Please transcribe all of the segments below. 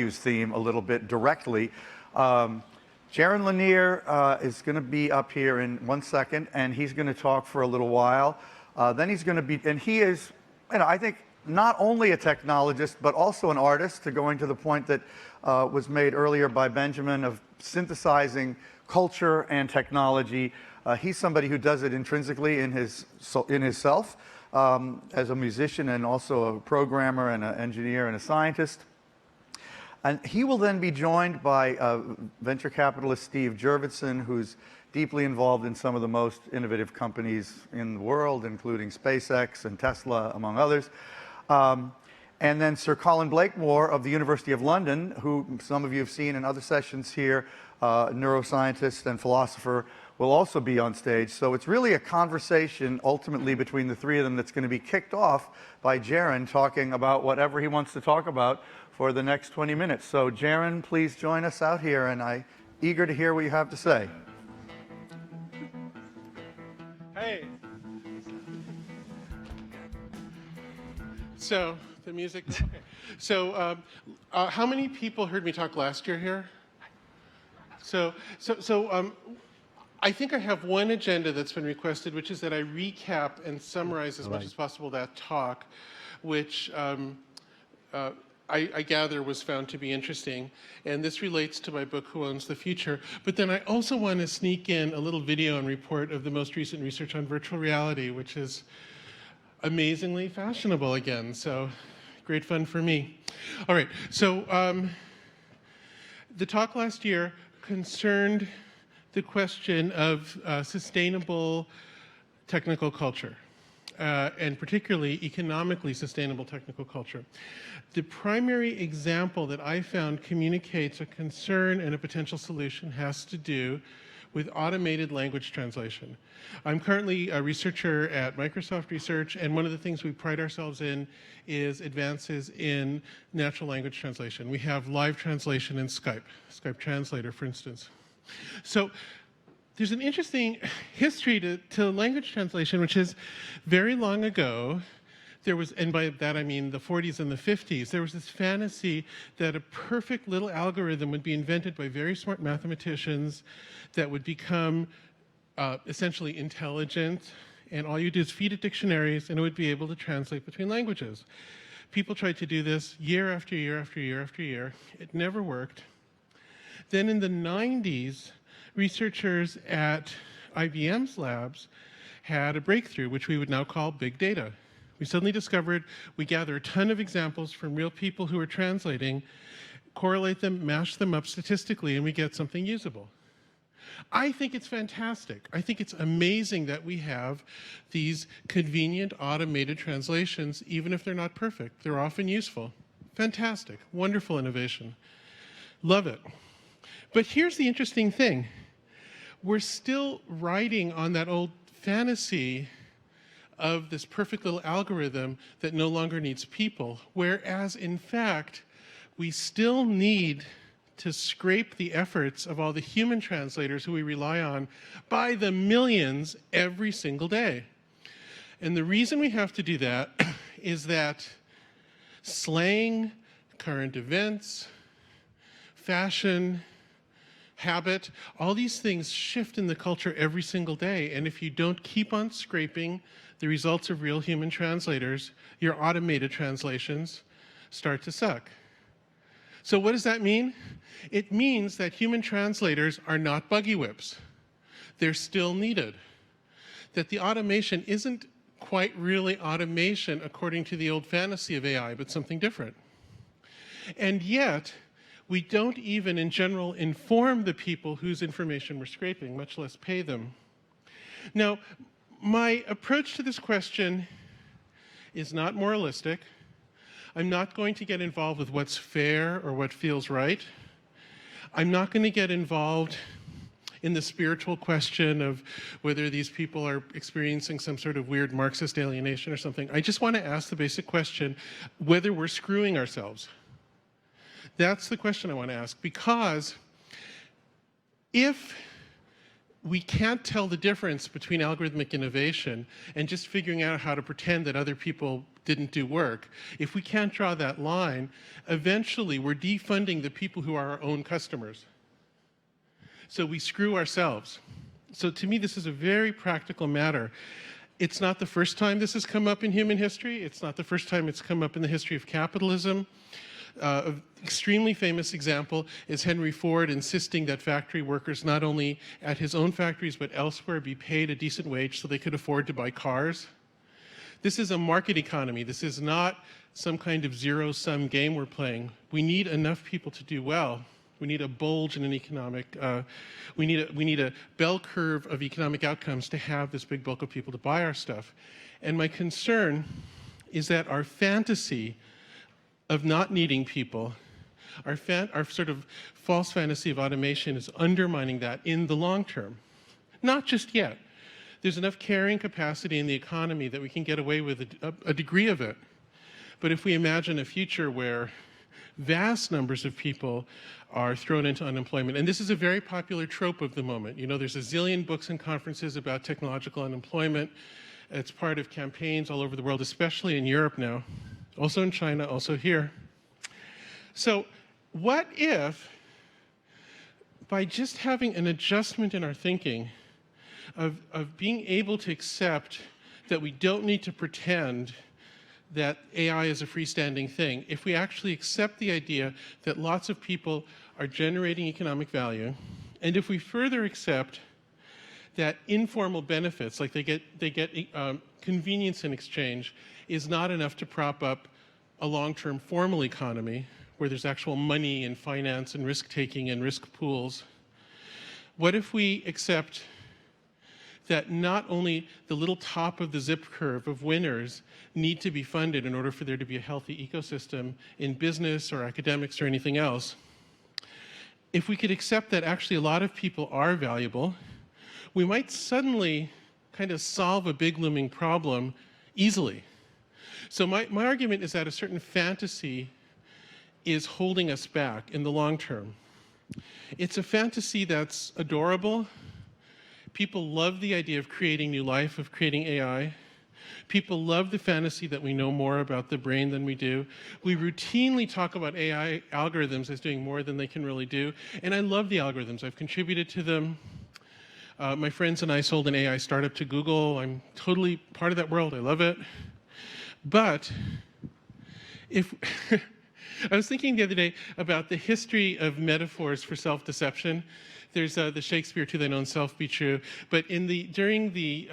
theme a little bit directly. Jaron Lanier is going to be up here in 1 second, and he's going to talk for a little while. Then he's going to be, and he is, I think, not only a technologist, but also an artist, to going to the point that was made earlier by Benjamin of synthesizing culture and technology. He's somebody who does it intrinsically in his self as a musician and also a programmer and an engineer and a scientist. And he will then be joined by venture capitalist Steve Jurvetson, who's deeply involved in some of the most innovative companies in the world, including SpaceX and Tesla, among others. And then Sir Colin Blakemore of the University of London, who some of you have seen in other sessions here, neuroscientist and philosopher, will also be on stage. So it's really a conversation ultimately between the three of them that's going to be kicked off by Jaron talking about whatever he wants to talk about for the next 20 minutes. So Jaron, please join us out here, and I'm eager to hear what you have to say. Hey. So, the music, okay. So, how many people heard me talk last year here? So, I think I have one agenda that's been requested, which is that I recap and summarize as much as possible that talk, which I gather was found to be interesting. And this relates to my book, Who Owns the Future? But then I also want to sneak in a little video and report of the most recent research on virtual reality, which is amazingly fashionable again. So great fun for me. All right, so the talk last year concerned the question of sustainable technical culture. And particularly economically sustainable technical culture. The primary example that I found communicates a concern and a potential solution has to do with automated language translation. I'm currently a researcher at Microsoft Research, and one of the things we pride ourselves in is advances in natural language translation. We have live translation in Skype Translator, for instance. So there's an interesting history to language translation, which is very long ago, there was, and by that I mean the 40s and the 50s, there was this fantasy that a perfect little algorithm would be invented by very smart mathematicians that would become essentially intelligent, and all you do is feed it dictionaries and it would be able to translate between languages. People tried to do this year after year after year after year. It never worked. Then in the 90s, researchers at IBM's labs had a breakthrough, which we would now call big data. We suddenly discovered we gather a ton of examples from real people who are translating, correlate them, mash them up statistically, and we get something usable. I think it's fantastic. I think it's amazing that we have these convenient automated translations, even if they're not perfect. They're often useful. Fantastic. Wonderful innovation. Love it. But here's the interesting thing. We're still riding on that old fantasy of this perfect little algorithm that no longer needs people, whereas in fact, we still need to scrape the efforts of all the human translators who we rely on by the millions every single day. And the reason we have to do that is that slang, current events, fashion, habit, all these things shift in the culture every single day. And if you don't keep on scraping the results of real human translators, your automated translations start to suck. So what does that mean? It means that human translators are not buggy whips. They're still needed. That the automation isn't quite really automation according to the old fantasy of AI, but something different. And yet, we don't even, in general, inform the people whose information we're scraping, much less pay them. Now, my approach to this question is not moralistic. I'm not going to get involved with what's fair or what feels right. I'm not going to get involved in the spiritual question of whether these people are experiencing some sort of weird Marxist alienation or something. I just want to ask the basic question, whether we're screwing ourselves. That's the question I want to ask, because if we can't tell the difference between algorithmic innovation and just figuring out how to pretend that other people didn't do work. If we can't draw that line, eventually we're defunding the people who are our own customers. So we screw ourselves. So to me, this is a very practical matter. It's not the first time this has come up in human history. It's not the first time it's come up in the history of capitalism. An extremely famous example is Henry Ford insisting that factory workers, not only at his own factories but elsewhere, be paid a decent wage so they could afford to buy cars. This is a market economy. This is not some kind of zero-sum game we're playing. We need enough people to do well. We need a bulge in an economic, we need a bell curve of economic outcomes to have this big bulk of people to buy our stuff. And my concern is that our fantasy of not needing people, our sort of false fantasy of automation is undermining that in the long term. Not just yet. There's enough carrying capacity in the economy that we can get away with a degree of it. But if we imagine a future where vast numbers of people are thrown into unemployment, and this is a very popular trope of the moment. You know, there's a zillion books and conferences about technological unemployment. It's part of campaigns all over the world, especially in Europe now, also in China, also here. So what if, by just having an adjustment in our thinking, of being able to accept that we don't need to pretend that AI is a freestanding thing, if we actually accept the idea that lots of people are generating economic value, and if we further accept that informal benefits, like they get convenience in exchange, is not enough to prop up a long-term formal economy where there's actual money and finance and risk-taking and risk pools. What if we accept that not only the little top of the zip curve of winners need to be funded in order for there to be a healthy ecosystem in business or academics or anything else? If we could accept that actually a lot of people are valuable, we might suddenly kind of solve a big looming problem easily. So my argument is that a certain fantasy is holding us back in the long term. It's a fantasy that's adorable. People love the idea of creating new life, of creating AI. People love the fantasy that we know more about the brain than we do. We routinely talk about AI algorithms as doing more than they can really do. And I love the algorithms. I've contributed to them. My friends and I sold an AI startup to Google. I'm totally part of that world. I love it. But if I was thinking the other day about the history of metaphors for self-deception. There's the Shakespeare "To thine own self be true," but during the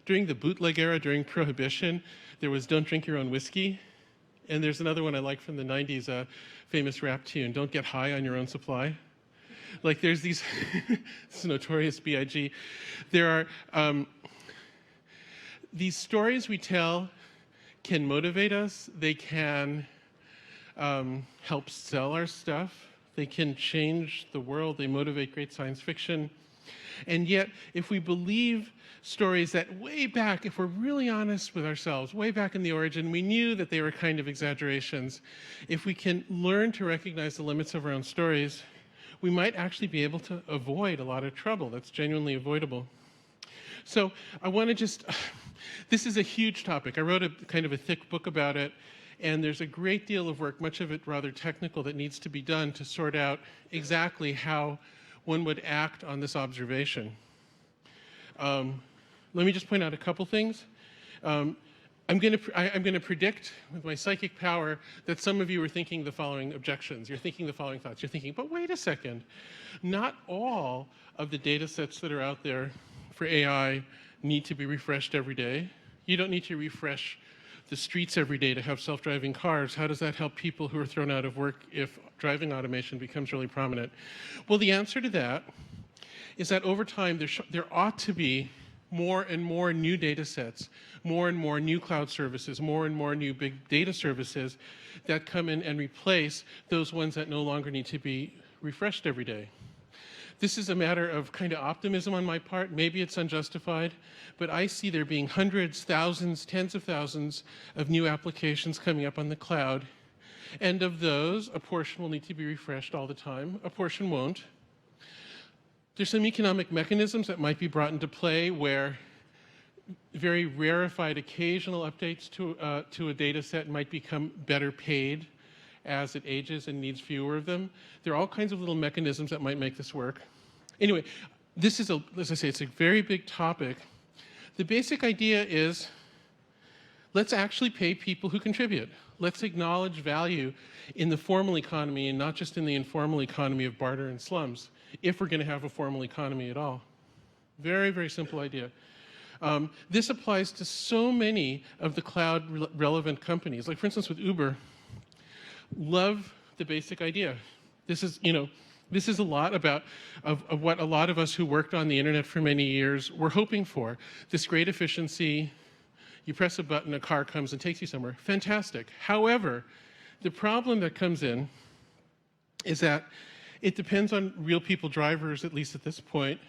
bootleg era, during Prohibition, there was "Don't drink your own whiskey," and there's another one I like from the '90s, a famous rap tune, "Don't get high on your own supply." Like there's these, this is Notorious B.I.G. There are these stories we tell can motivate us. They can help sell our stuff. They can change the world. They motivate great science fiction. And yet, if we believe stories that way back, if we're really honest with ourselves, way back in the origin, we knew that they were kind of exaggerations. If we can learn to recognize the limits of our own stories, we might actually be able to avoid a lot of trouble that's genuinely avoidable. So I want to just, this is a huge topic. I wrote a kind of a thick book about it. And there's a great deal of work, much of it rather technical, that needs to be done to sort out exactly how one would act on this observation. Let me just point out a couple things. I'm going to predict with my psychic power that some of you are thinking the following objections. You're thinking the following thoughts. You're thinking, but wait a second. Not all of the data sets that are out there for AI need to be refreshed every day. You don't need to refresh the streets every day to have self-driving cars. How does that help people who are thrown out of work if driving automation becomes really prominent? Well, the answer to that is that over time there ought to be more and more new data sets, more and more new cloud services, more and more new big data services that come in and replace those ones that no longer need to be refreshed every day. This is a matter of kind of optimism on my part. Maybe it's unjustified, but I see there being hundreds, thousands, tens of thousands of new applications coming up on the cloud. And of those, a portion will need to be refreshed all the time. A portion won't. There's some economic mechanisms that might be brought into play where very rarefied occasional updates to a data set might become better paid as it ages and needs fewer of them. There are all kinds of little mechanisms that might make this work. Anyway, this is, as I say, it's a very big topic. The basic idea is, let's actually pay people who contribute. Let's acknowledge value in the formal economy and not just in the informal economy of barter and slums, if we're going to have a formal economy at all. Very, very simple idea. This applies to so many of the cloud-relevant companies. Like, for instance, with Uber, love the basic idea. This is, this is a lot about of what a lot of us who worked on the internet for many years were hoping for. This great efficiency, you press a button, a car comes and takes you somewhere. Fantastic. However, the problem that comes in is that it depends on real people drivers, at least at this point.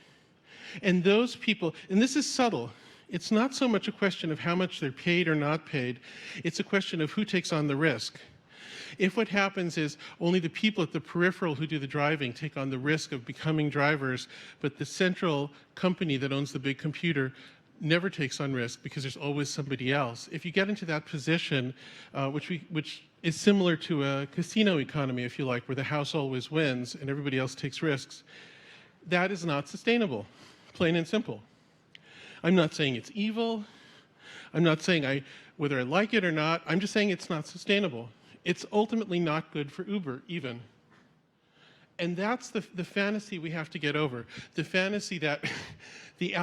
And those people, and this is subtle, it's not so much a question of how much they're paid or not paid, it's a question of who takes on the risk. If what happens is only the people at the peripheral who do the driving take on the risk of becoming drivers, but the central company that owns the big computer never takes on risk because there's always somebody else. If you get into that position, which is similar to a casino economy, if you like, where the house always wins and everybody else takes risks, that is not sustainable, plain and simple. I'm not saying it's evil. I'm not saying whether I like it or not. I'm just saying it's not sustainable. It's ultimately not good for Uber, even. And that's the fantasy we have to get over. The fantasy that the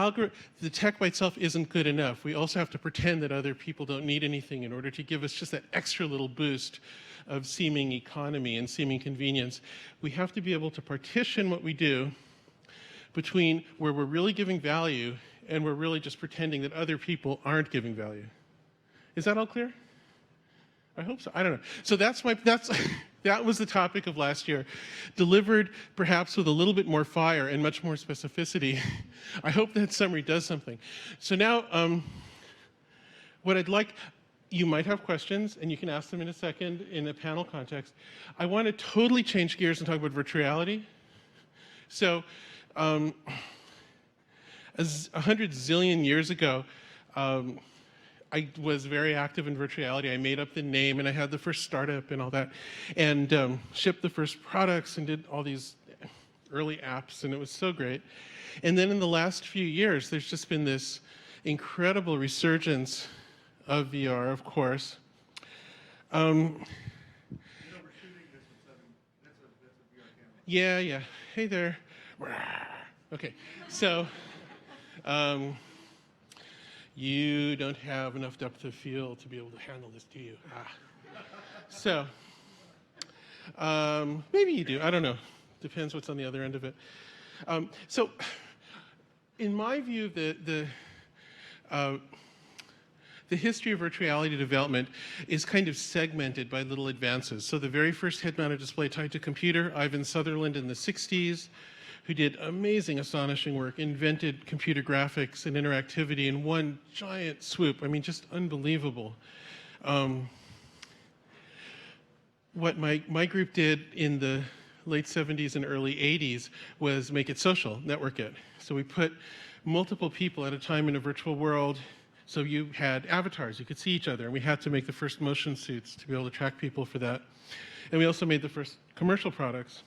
tech by itself isn't good enough. We also have to pretend that other people don't need anything in order to give us just that extra little boost of seeming economy and seeming convenience. We have to be able to partition what we do between where we're really giving value and we're really just pretending that other people aren't giving value. Is that all clear? I hope so. I don't know. So that was the topic of last year, delivered perhaps with a little bit more fire and much more specificity. I hope that summary does something. So now, what I'd like, you might have questions, and you can ask them in a second in a panel context. I want to totally change gears and talk about virtual reality. So, 100 zillion years ago, I was very active in virtual reality. I made up the name, and I had the first startup and all that, and shipped the first products and did all these early apps, and it was so great. And then in the last few years, there's just been this incredible resurgence of VR, of course. We're shooting this that's a VR camera. Yeah. Hey there. Okay, so you don't have enough depth of field to be able to handle this, do you? So maybe you do. I don't know. Depends what's on the other end of it. So in my view, the history of virtual reality development is kind of segmented by little advances. So the very first head-mounted display tied to computer, Ivan Sutherland in the 60s, who did amazing, astonishing work, invented computer graphics and interactivity in one giant swoop. I mean, just unbelievable. What my group did in the late 70s and early 80s was make it social, network it. So we put multiple people at a time in a virtual world. So you had avatars, you could see each other, and we had to make the first motion suits to be able to track people for that. And we also made the first commercial products.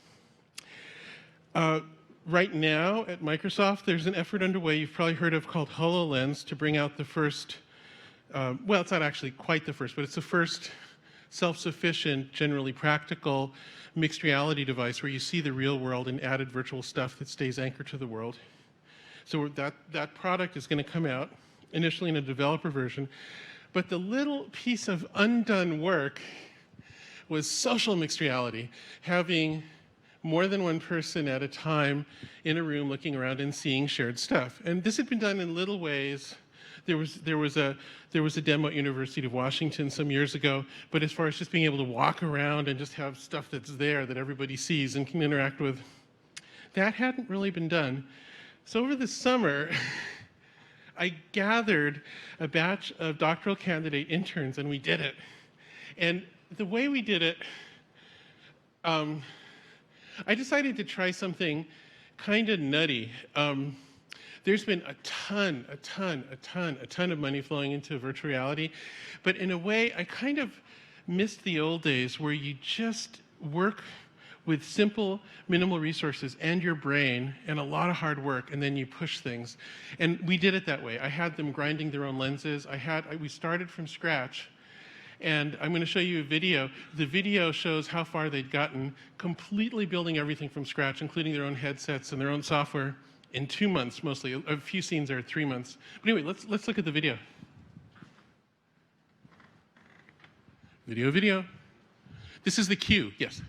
Right now at Microsoft, there's an effort underway you've probably heard of called HoloLens to bring out the first, well, it's not actually quite the first, but it's the first self-sufficient, generally practical mixed reality device where you see the real world and added virtual stuff that stays anchored to the world. So that product is going to come out initially in a developer version, but the little piece of undone work was social mixed reality, having more than one person at a time in a room looking around and seeing shared stuff. And this had been done in little ways. There was a demo at University of Washington some years ago, but as far as just being able to walk around and just have stuff that's there that everybody sees and can interact with, that hadn't really been done. So over the summer, I gathered a batch of doctoral candidate interns, and we did it. And the way we did it, I decided to try something kind of nutty. There's been a ton of money flowing into virtual reality. But in a way, I kind of missed the old days where you just work with simple, minimal resources and your brain and a lot of hard work, and then you push things. And we did it that way. I had them grinding their own lenses. We started from scratch. And I'm going to show you a video. The video shows how far they'd gotten, completely building everything from scratch, including their own headsets and their own software, in 2 months mostly. A few scenes are 3 months. But anyway, let's look at the video. Video. This is the cue. Yes.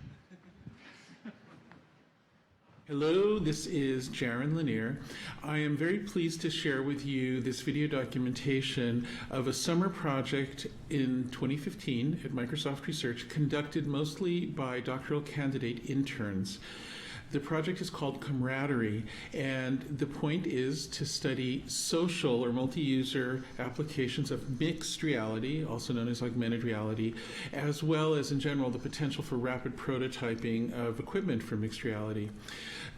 Hello, this is Jaron Lanier. I am very pleased to share with you this video documentation of a summer project in 2015 at Microsoft Research, conducted mostly by doctoral candidate interns. The project is called Camaraderie, and the point is to study social or multi-user applications of mixed reality, also known as augmented reality, as well as in general the potential for rapid prototyping of equipment for mixed reality.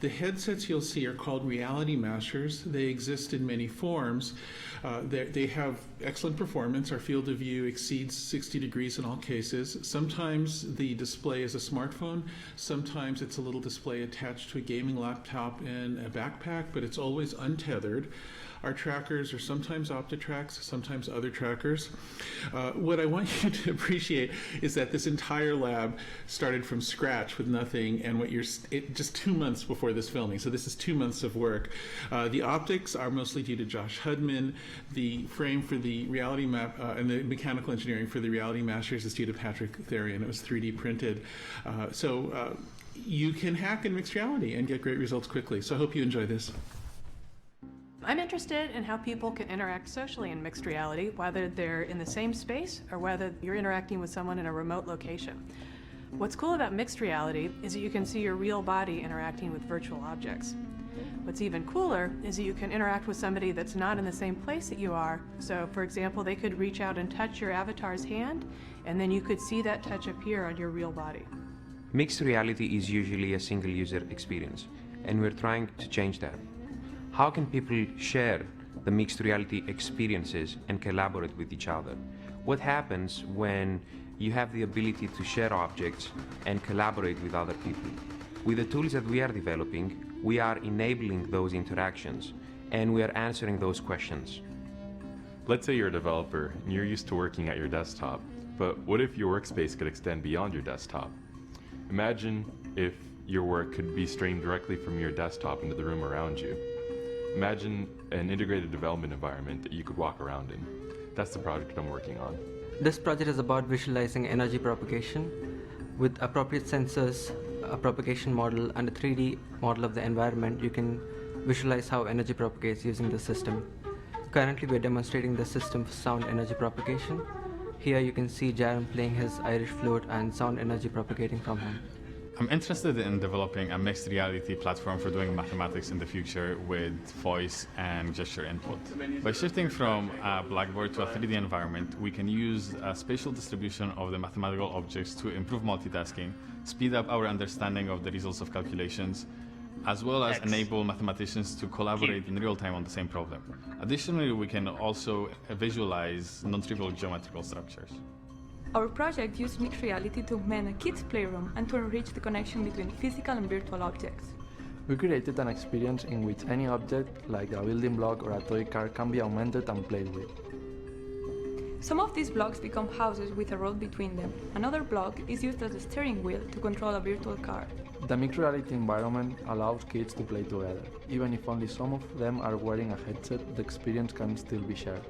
The headsets you'll see are called Reality Masters. They exist in many forms. They have excellent performance. Our field of view exceeds 60 degrees in all cases. Sometimes the display is a smartphone. Sometimes it's a little display attached to a gaming laptop and a backpack, but it's always untethered. Our trackers are sometimes OptiTrax, sometimes other trackers. What I want you to appreciate is that this entire lab started from scratch with nothing, and just 2 months before this filming. So this is 2 months of work. The optics are mostly due to Josh Hudman. The frame for the reality map and the mechanical engineering for the Reality Masters is due to Patrick Therian. It was 3D printed. You can hack in mixed reality and get great results quickly. So I hope you enjoy this. I'm interested in how people can interact socially in mixed reality, whether they're in the same space or whether you're interacting with someone in a remote location. What's cool about mixed reality is that you can see your real body interacting with virtual objects. What's even cooler is that you can interact with somebody that's not in the same place that you are. So, for example, they could reach out and touch your avatar's hand, and then you could see that touch appear on your real body. Mixed reality is usually a single user experience, and we're trying to change that. How can people share the mixed reality experiences and collaborate with each other? What happens when you have the ability to share objects and collaborate with other people? With the tools that we are developing, we are enabling those interactions, and we are answering those questions. Let's say you're a developer and you're used to working at your desktop, but what if your workspace could extend beyond your desktop? Imagine if your work could be streamed directly from your desktop into the room around you. Imagine an integrated development environment that you could walk around in. That's the project I'm working on. This project is about visualizing energy propagation. With appropriate sensors, a propagation model, and a 3D model of the environment, you can visualize how energy propagates using the system. Currently, we're demonstrating the system for sound energy propagation. Here you can see Jaron playing his Irish flute and sound energy propagating from him. I'm interested in developing a mixed reality platform for doing mathematics in the future with voice and gesture input. By shifting from a blackboard to a 3D environment, we can use a spatial distribution of the mathematical objects to improve multitasking, speed up our understanding of the results of calculations, as well as enable mathematicians to collaborate in real time on the same problem. Additionally, we can also visualize non-trivial geometrical structures. Our project used mixed reality to augment a kid's playroom and to enrich the connection between physical and virtual objects. We created an experience in which any object, like a building block or a toy car, can be augmented and played with. Some of these blocks become houses with a road between them. Another block is used as a steering wheel to control a virtual car. The mixed reality environment allows kids to play together. Even if only some of them are wearing a headset, the experience can still be shared.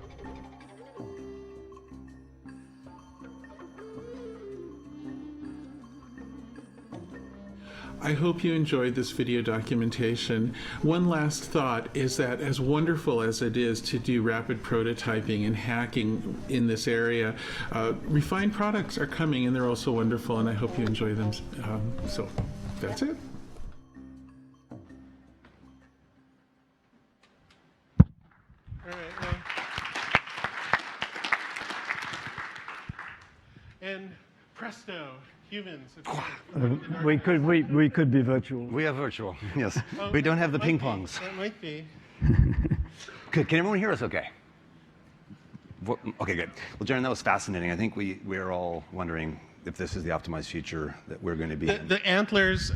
I hope you enjoyed this video documentation. One last thought is that as wonderful as it is to do rapid prototyping and hacking in this area, refined products are coming and they're also wonderful, and I hope you enjoy them. So that's it. All right, and presto. Humans. We could be virtual. We are virtual, yes. We don't have the ping pongs. That might be. Good. Can everyone hear us okay? Okay, good. Well, Jaron, that was fascinating. I think we're all wondering if this is the optimized future that we're going to be in. The antlers,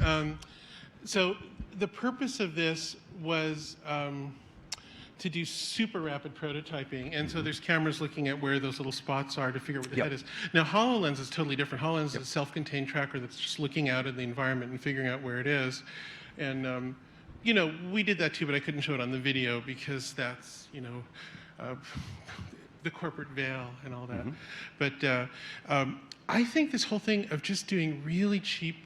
so the purpose of this was to do super rapid prototyping. And so there's cameras looking at where those little spots are to figure out where the head is. Now, HoloLens is totally different. HoloLens is a self-contained tracker that's just looking out at the environment and figuring out where it is. And, you know, we did that too, but I couldn't show it on the video because that's, you know, the corporate veil and all that. But I think this whole thing of just doing really cheap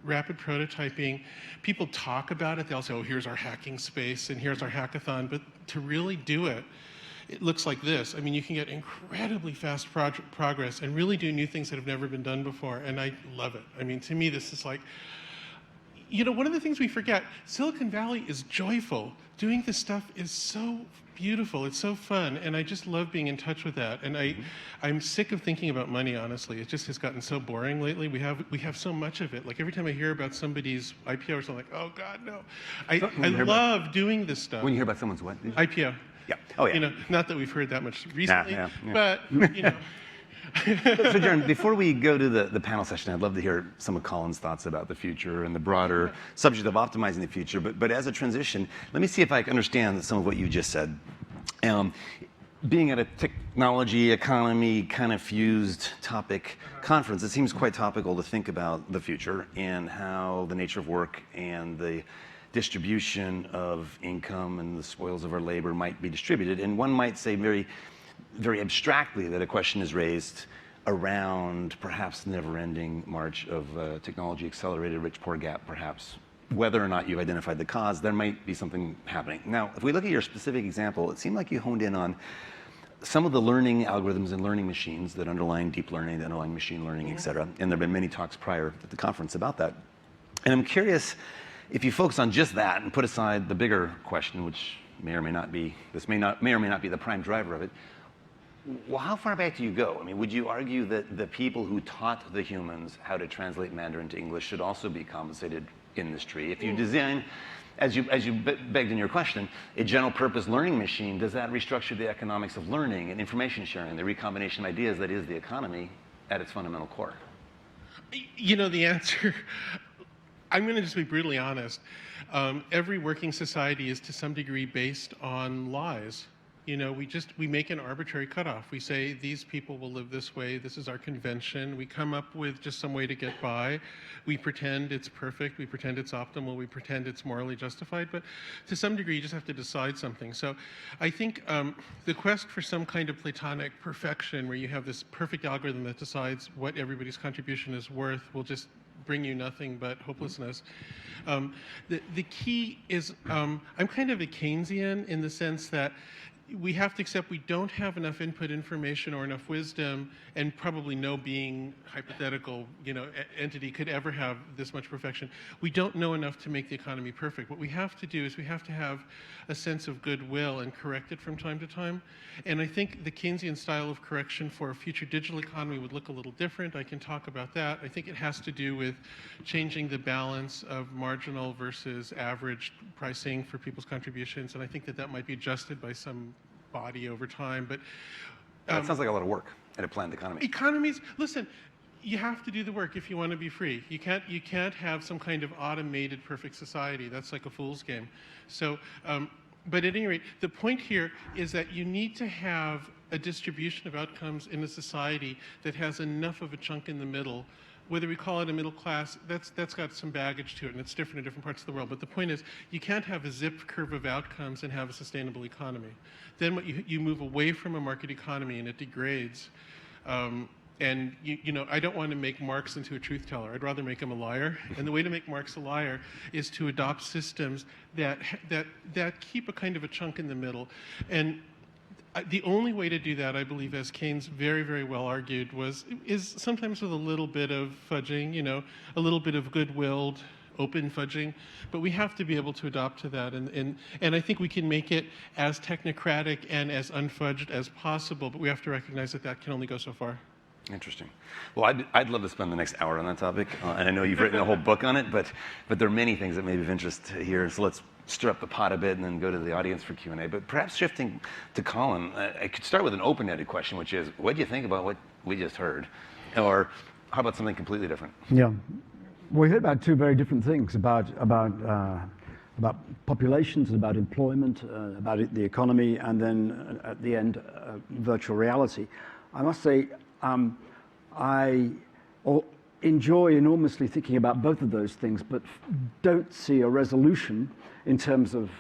rapid prototyping, people talk about it. They'll say, oh, here's our hacking space and here's our hackathon. But to really do it, it looks like this. I mean, you can get incredibly fast progress and really do new things that have never been done before. And I love it. I mean, to me, this is like, you know, one of the things we forget, Silicon Valley is joyful. Doing this stuff is so beautiful. It's so fun. And I just love being in touch with that. And I'm sick of thinking about money, honestly. It just has gotten so boring lately. We have so much of it. Like every time I hear about somebody's IPO or something, like, oh God, no. I love doing this stuff. When you hear about someone's what? IPO. Yeah. Oh, yeah. You know, not that we've heard that much recently, yeah. but, you know. So, Jaron, before we go to the panel session, I'd love to hear some of Colin's thoughts about the future and the broader subject of optimizing the future. But as a transition, let me see if I can understand some of what you just said. Being at a technology, economy kind of fused topic conference, it seems quite topical to think about the future and how the nature of work and the distribution of income and the spoils of our labor might be distributed. And one might say very abstractly that a question is raised around perhaps the never-ending march of technology-accelerated rich-poor gap, perhaps. Whether or not you've identified the cause, there might be something happening. Now, if we look at your specific example, it seemed like you honed in on some of the learning algorithms and learning machines that underlie deep learning, that underlie machine learning, et cetera. And there have been many talks prior at the conference about that. And I'm curious, if you focus on just that and put aside the bigger question, which may or may not be, this may or may not be the prime driver of it, well, how far back do you go? I mean, would you argue that the people who taught the humans how to translate Mandarin to English should also be compensated in this tree? If you design, as you begged in your question, a general purpose learning machine, does that restructure the economics of learning and information sharing, the recombination of ideas that is the economy at its fundamental core? You know, the answer, I'm going to just be brutally honest. Every working society is to some degree based on lies. You know, we make an arbitrary cutoff. We say these people will live this way. This is our convention. We come up with just some way to get by. We pretend it's perfect. We pretend it's optimal. We pretend it's morally justified. But to some degree, you just have to decide something. So I think the quest for some kind of Platonic perfection where you have this perfect algorithm that decides what everybody's contribution is worth will just bring you nothing but hopelessness. The key is, I'm kind of a Keynesian in the sense that we have to accept we don't have enough input information or enough wisdom, and probably no being hypothetical, you know, entity could ever have this much perfection. We don't know enough to make the economy perfect. What we have to do is we have to have a sense of goodwill and correct it from time to time. And I think the Keynesian style of correction for a future digital economy would look a little different. I can talk about that. I think it has to do with changing the balance of marginal versus average pricing for people's contributions. And I think that might be adjusted by some body over time. But that sounds like a lot of work in a planned economy. Economies, listen, you have to do the work if you want to be free. You can't have some kind of automated perfect society. That's like a fool's game. So, but at any rate, the point here is that you need to have a distribution of outcomes in a society that has enough of a chunk in the middle. Whether we call it a middle class, that's got some baggage to it, and it's different in different parts of the world. But the point is, you can't have a zip curve of outcomes and have a sustainable economy. Then what you move away from a market economy, and it degrades. And you know, I don't want to make Marx into a truth teller. I'd rather make him a liar. And the way to make Marx a liar is to adopt systems that keep a kind of a chunk in the middle. And the only way to do that, I believe, as Keynes very, very well argued, is sometimes with a little bit of fudging, you know, a little bit of goodwilled, open fudging, but we have to be able to adopt to that. And I think we can make it as technocratic and as unfudged as possible, but we have to recognize that can only go so far. Interesting. Well, I'd love to spend the next hour on that topic, and I know you've written a whole book on it, but there are many things that may be of interest here, so let's stir up the pot a bit and then go to the audience for Q&A. But perhaps shifting to Colin, I could start with an open-ended question, which is, what do you think about what we just heard? Or how about something completely different? Yeah, we heard about two very different things, about populations, about employment, about the economy, and then at the end, virtual reality. I must say, I enjoy enormously thinking about both of those things, but don't see a resolution in terms of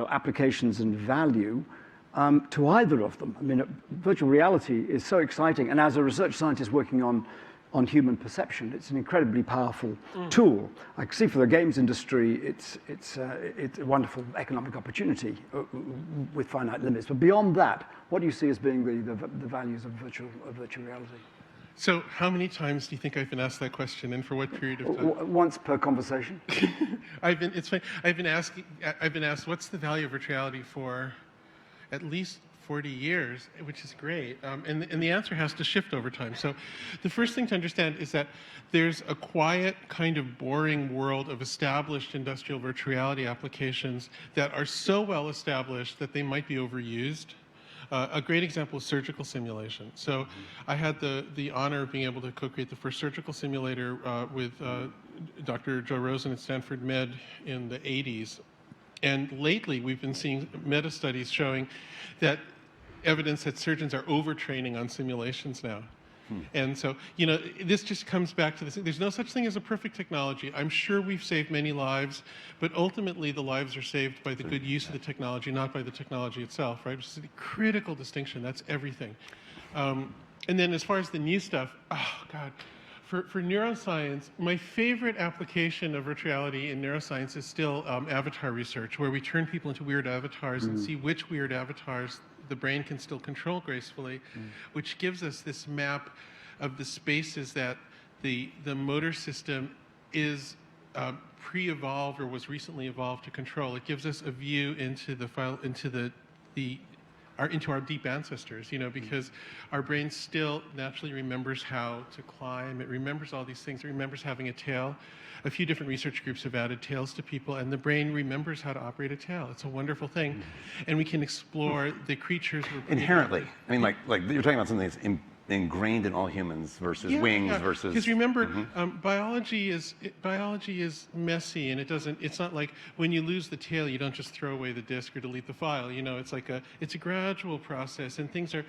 applications and value to either of them. I mean, virtual reality is so exciting, and as a research scientist working on human perception, it's an incredibly powerful tool. I see for the games industry, it's a wonderful economic opportunity with finite limits. But beyond that, what do you see as being the values of virtual reality? So how many times do you think I've been asked that question, and for what period of time? Once per conversation. It's funny. I've been asked what's the value of virtual reality for at least 40 years, which is great. And the answer has to shift over time. So the first thing to understand is that there's a quiet, kind of boring world of established industrial virtual reality applications that are so well established that they might be overused. A great example is surgical simulation. So I had the honor of being able to co-create the first surgical simulator with Dr. Joe Rosen at Stanford Med in the 80s. And lately, we've been seeing meta-studies showing that evidence that surgeons are overtraining on simulations now. And so, this just comes back to this. There's no such thing as a perfect technology. I'm sure we've saved many lives, but ultimately the lives are saved by the good use of the technology, not by the technology itself, right? Which is a critical distinction. That's everything. And then as far as the new stuff, oh, God. For neuroscience, my favorite application of virtual reality in neuroscience is still avatar research, where we turn people into weird avatars and see which weird avatars the brain can still control gracefully, which gives us this map of the spaces that the motor system is pre-evolved or was recently evolved to control. It gives us a view into the file, into our deep ancestors, because our brain still naturally remembers how to climb. It remembers all these things. It remembers having a tail. A few different research groups have added tails to people, and the brain remembers how to operate a tail. It's a wonderful thing. And we can explore the creatures. Inherently. I mean, like you're talking about something that's ingrained in all humans versus wings versus. Because remember, biology is messy, and it's not like when you lose the tail, you don't just throw away the disk or delete the file. It's a gradual process, and things are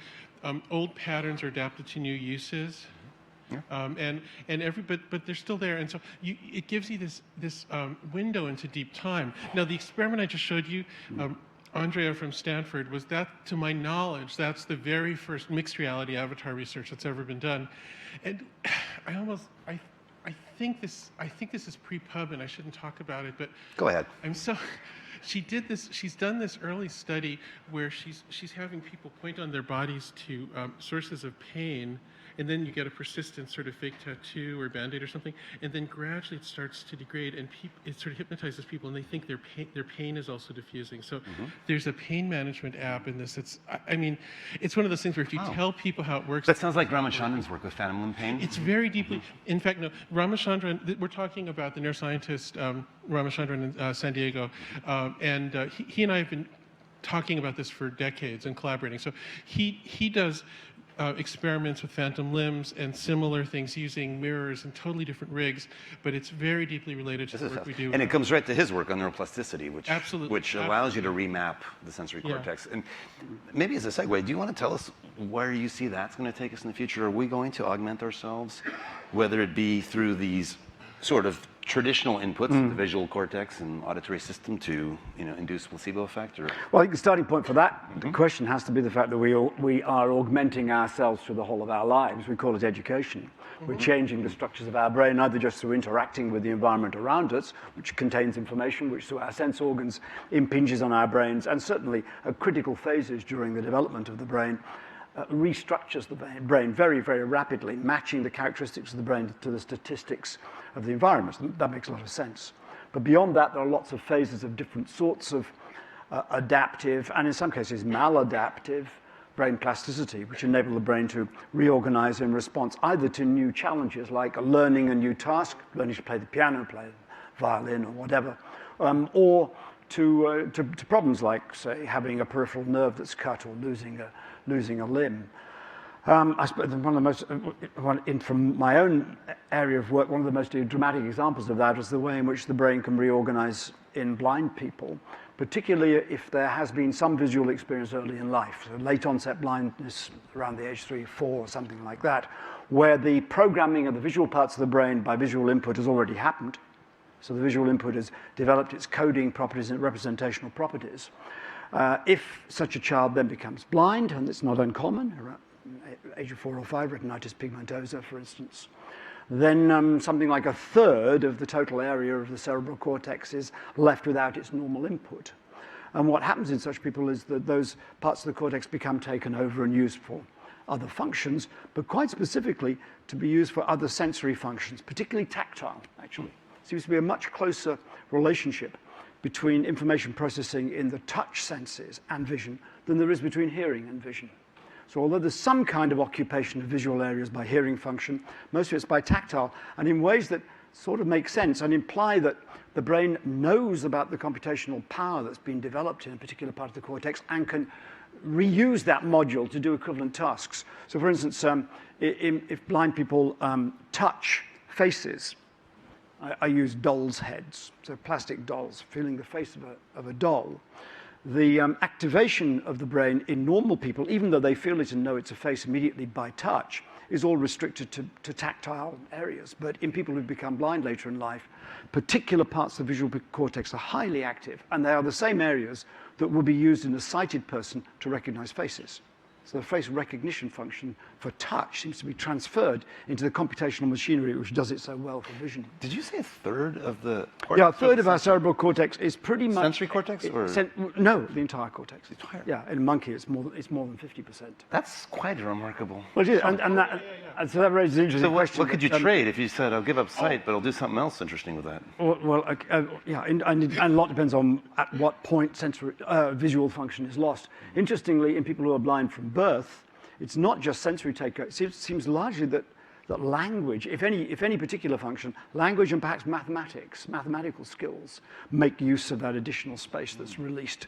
old patterns are adapted to new uses. But they're still there, and so it gives you this window into deep time. Now, the experiment I just showed you, Andrea from Stanford, was that, to my knowledge, that's the very first mixed reality avatar research that's ever been done, and I think this is pre-pub, and I shouldn't talk about it, but go ahead. She's done this early study where she's having people point on their bodies to sources of pain, and then you get a persistent sort of fake tattoo or Band-Aid or something, and then gradually it starts to degrade, and it sort of hypnotizes people, and they think their pain is also diffusing. So there's a pain management app in this. It's one of those things where if you tell people how it works. That sounds like Ramachandran's work with phantom limb pain. It's very deeply. In fact, no, Ramachandran, we're talking about the neuroscientist Ramachandran in San Diego, and he and I have been talking about this for decades and collaborating. So he does experiments with phantom limbs and similar things using mirrors and totally different rigs, but it's very deeply related to the work we do. And it comes right to his work on neuroplasticity, which Absolutely. allows you to remap the sensory cortex. And maybe as a segue, do you want to tell us where you see that's going to take us in the future? Are we going to augment ourselves, whether it be through these sort of traditional inputs, the visual cortex and auditory system, to induce placebo effect? Or? Well, I think the starting point for that question has to be the fact that we are augmenting ourselves through the whole of our lives. We call it education. We're changing the structures of our brain, either just through interacting with the environment around us, which contains information, which through our sense organs impinges on our brains, and certainly at critical phases during the development of the brain, restructures the brain very, very rapidly, matching the characteristics of the brain to the statistics of the environment. That makes a lot of sense. But beyond that, there are lots of phases of different sorts of adaptive, and in some cases maladaptive, brain plasticity, which enable the brain to reorganize in response either to new challenges, like learning a new task, learning to play the piano, play the violin, or whatever, or to problems like, say, having a peripheral nerve that's cut or losing a limb. I suppose one of the most, from my own area of work, one of the most dramatic examples of that is the way in which the brain can reorganize in blind people, particularly if there has been some visual experience early in life, so late onset blindness around the age 3, 4, or something like that, where the programming of the visual parts of the brain by visual input has already happened. So the visual input has developed its coding properties and representational properties. If such a child then becomes blind, and it's not uncommon, around age of 4 or 5, retinitis pigmentosa, for instance, then something like a third of the total area of the cerebral cortex is left without its normal input. And what happens in such people is that those parts of the cortex become taken over and used for other functions, but quite specifically to be used for other sensory functions, particularly tactile, actually. Seems to be a much closer relationship between information processing in the touch senses and vision than there is between hearing and vision. So although there's some kind of occupation of visual areas by hearing function, most of it's by tactile, and in ways that sort of make sense and imply that the brain knows about the computational power that's been developed in a particular part of the cortex and can reuse that module to do equivalent tasks. So for instance, if blind people touch faces, I use dolls' heads, so plastic dolls, feeling the face of a doll. The activation of the brain in normal people, even though they feel it and know it's a face immediately by touch, is all restricted to tactile areas. But in people who've become blind later in life, particular parts of the visual cortex are highly active, and they are the same areas that will be used in a sighted person to recognize faces. So the face recognition function for touch seems to be transferred into the computational machinery which does it so well for vision. Did you say a third of the cortex? Yeah, a third of our cerebral cortex is pretty much... Sensory cortex? No, the entire cortex. The entire. Yeah, in a monkey it's more than 50%. That's quite remarkable. Well, it is, and so that raises an interesting question. What could you trade if you said, I'll give up sight, but I'll do something else interesting with that? Yeah, and a lot depends on at what point visual function is lost. Interestingly, in people who are blind from birth, it's not just sensory takeover. It seems largely that language, if any particular function, language and perhaps mathematical skills, make use of that additional space that's released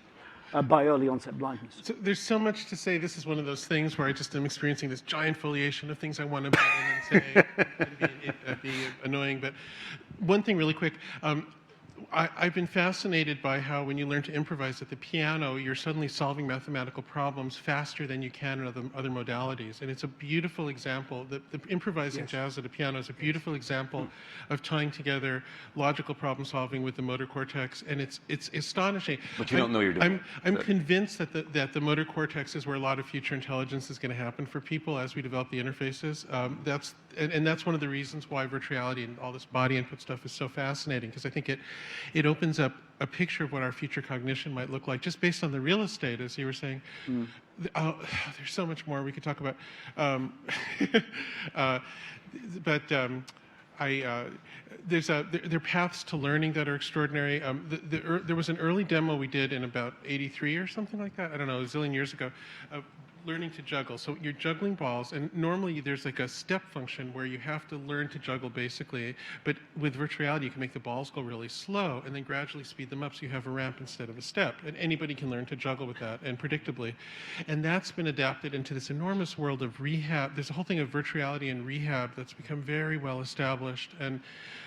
by early onset blindness. So there's so much to say. This is one of those things where I just am experiencing this giant foliation of things I want to put in and say. It'd be annoying, but one thing really quick. I've been fascinated by how when you learn to improvise at the piano, you're suddenly solving mathematical problems faster than you can in other modalities. And it's a beautiful example. The improvising jazz at the piano is a beautiful example of tying together logical problem solving with the motor cortex. And it's astonishing. But you don't know you're doing I'm convinced that the motor cortex is where a lot of future intelligence is going to happen for people as we develop the interfaces. That's one of the reasons why virtual reality and all this body input stuff is so fascinating, because I think it opens up a picture of what our future cognition might look like, just based on the real estate, as you were saying. There's so much more we could talk about. There are paths to learning that are extraordinary. There was an early demo we did in about '83 or something like that. I don't know, a zillion years ago. Learning to juggle. So you're juggling balls, and normally there's like a step function where you have to learn to juggle basically, but with virtual reality you can make the balls go really slow and then gradually speed them up so you have a ramp instead of a step. And anybody can learn to juggle with that, and predictably. And that's been adapted into this enormous world of rehab. There's a whole thing of virtual reality and rehab that's become very well established and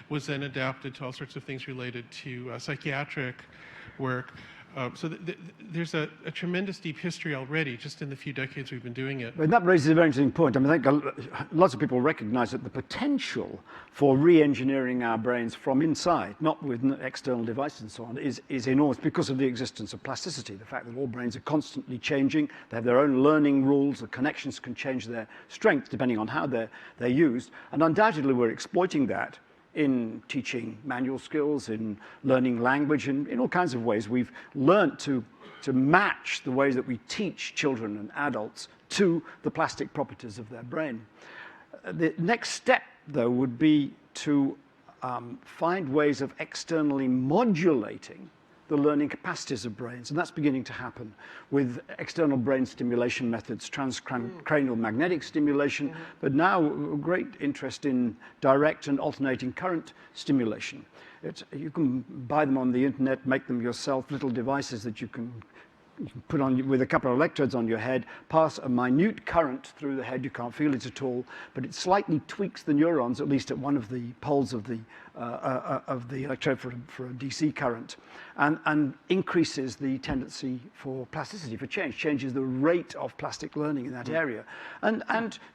was then adapted to all sorts of things related to psychiatric work. So there's a tremendous deep history already, just in the few decades we've been doing it. And that raises a very interesting point. I mean, I think lots of people recognize that the potential for re-engineering our brains from inside, not with external devices and so on, is enormous because of the existence of plasticity, the fact that all brains are constantly changing. They have their own learning rules. The connections can change their strength depending on how they're used. And undoubtedly, we're exploiting that in teaching manual skills, in learning language, in all kinds of ways. We've learned to match the ways that we teach children and adults to the plastic properties of their brain. The next step, though, would be to find ways of externally modulating the learning capacities of brains. And that's beginning to happen with external brain stimulation methods, transcranial magnetic stimulation, but now great interest in direct and alternating current stimulation. You can buy them on the internet, make them yourself, little devices that you can put on with a couple of electrodes on your head, pass a minute current through the head. You can't feel it at all, but it slightly tweaks the neurons, at least at one of the poles of the electrode for a DC current, and increases the tendency for plasticity, for change, changes the rate of plastic learning in that area. And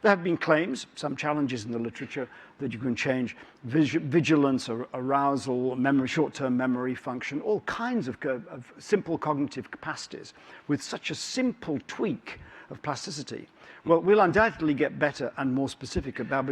there have been claims, some challenges in the literature, that you can change vigilance, or arousal, memory, short-term memory function, all kinds of simple cognitive capacities with such a simple tweak of plasticity. Well, we'll undoubtedly get better and more specific about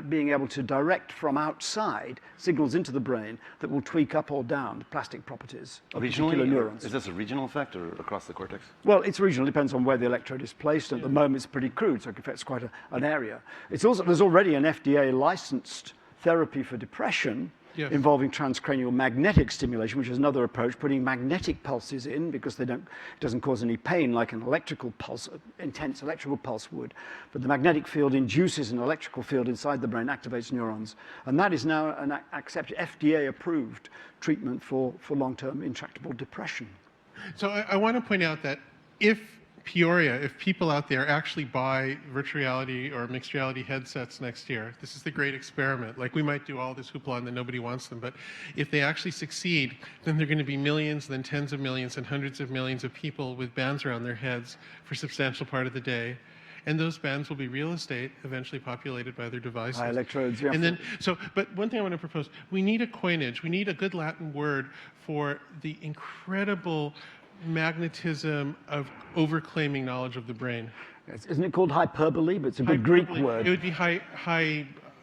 being able to direct from outside signals into the brain that will tweak up or down the plastic properties of particular neurons. Is this a regional effect or across the cortex? Well, it's regional. It depends on where the electrode is placed. At the moment, it's pretty crude, so it affects quite an area. It's also, there's already an FDA-licensed therapy for depression involving transcranial magnetic stimulation, which is another approach, putting magnetic pulses in because it doesn't cause any pain like an electrical pulse, intense electrical pulse would. But the magnetic field induces an electrical field inside the brain, activates neurons. And that is now an accepted, FDA-approved treatment for long-term intractable depression. So I want to point out that if people out there actually buy virtual reality or mixed reality headsets next year, this is the great experiment. Like, we might do all this hoopla and then nobody wants them, but if they actually succeed, then there are going to be millions, then tens of millions and hundreds of millions of people with bands around their heads for a substantial part of the day. And those bands will be real estate, eventually populated by their devices. High electrodes, yeah. And then, but one thing I want to propose, we need a coinage. We need a good Latin word for the incredible magnetism of overclaiming knowledge of the brain. Isn't it called hyperbole? But it's a good Greek word. It would be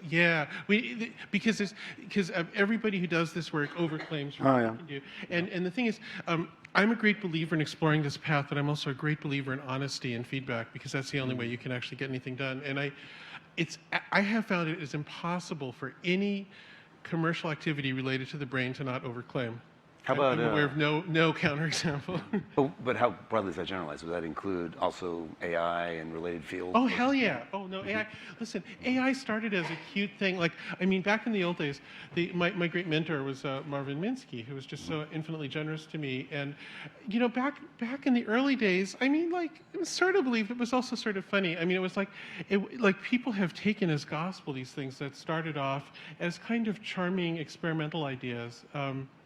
yeah. Because everybody who does this work overclaims what they can do. And the thing is, I'm a great believer in exploring this path, but I'm also a great believer in honesty and feedback, because that's the only way you can actually get anything done. And I have found it is impossible for any commercial activity related to the brain to not overclaim. How about, I'm aware of no counterexample. But how broadly is that generalized? Would that include also AI and related fields? Oh, hell yeah. Oh, no, AI. Listen, AI started as a cute thing. Like, I mean, back in the old days, my great mentor was Marvin Minsky, who was just so infinitely generous to me. And, you know, back in the early days, I mean, like, it was sort of believed. It was also sort of funny. I mean, it was like people have taken as gospel these things that started off as kind of charming experimental ideas.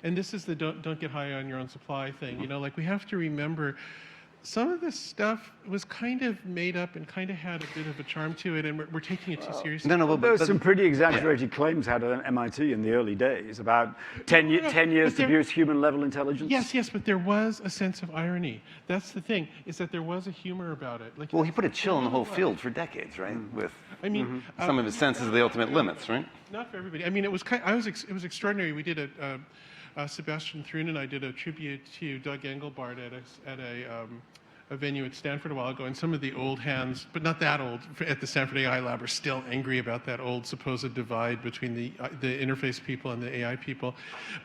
And this is the don't get high on your own supply thing. You know, like, we have to remember some of this stuff was kind of made up and kind of had a bit of a charm to it, and we're taking it too seriously. There were some pretty exaggerated claims had at MIT in the early days about 10 years to produce human-level intelligence. Yes, but there was a sense of irony. That's the thing, is that there was a humor about it. Like, well, he put a chill in the whole field for decades, right? With some of his senses of the ultimate limits, right? Not for everybody. I mean, it was it was extraordinary. We did Sebastian Thrun and I did a tribute to Doug Engelbart at a venue at Stanford a while ago, and some of the old hands, but not that old, at the Stanford AI Lab are still angry about that old supposed divide between the interface people and the AI people.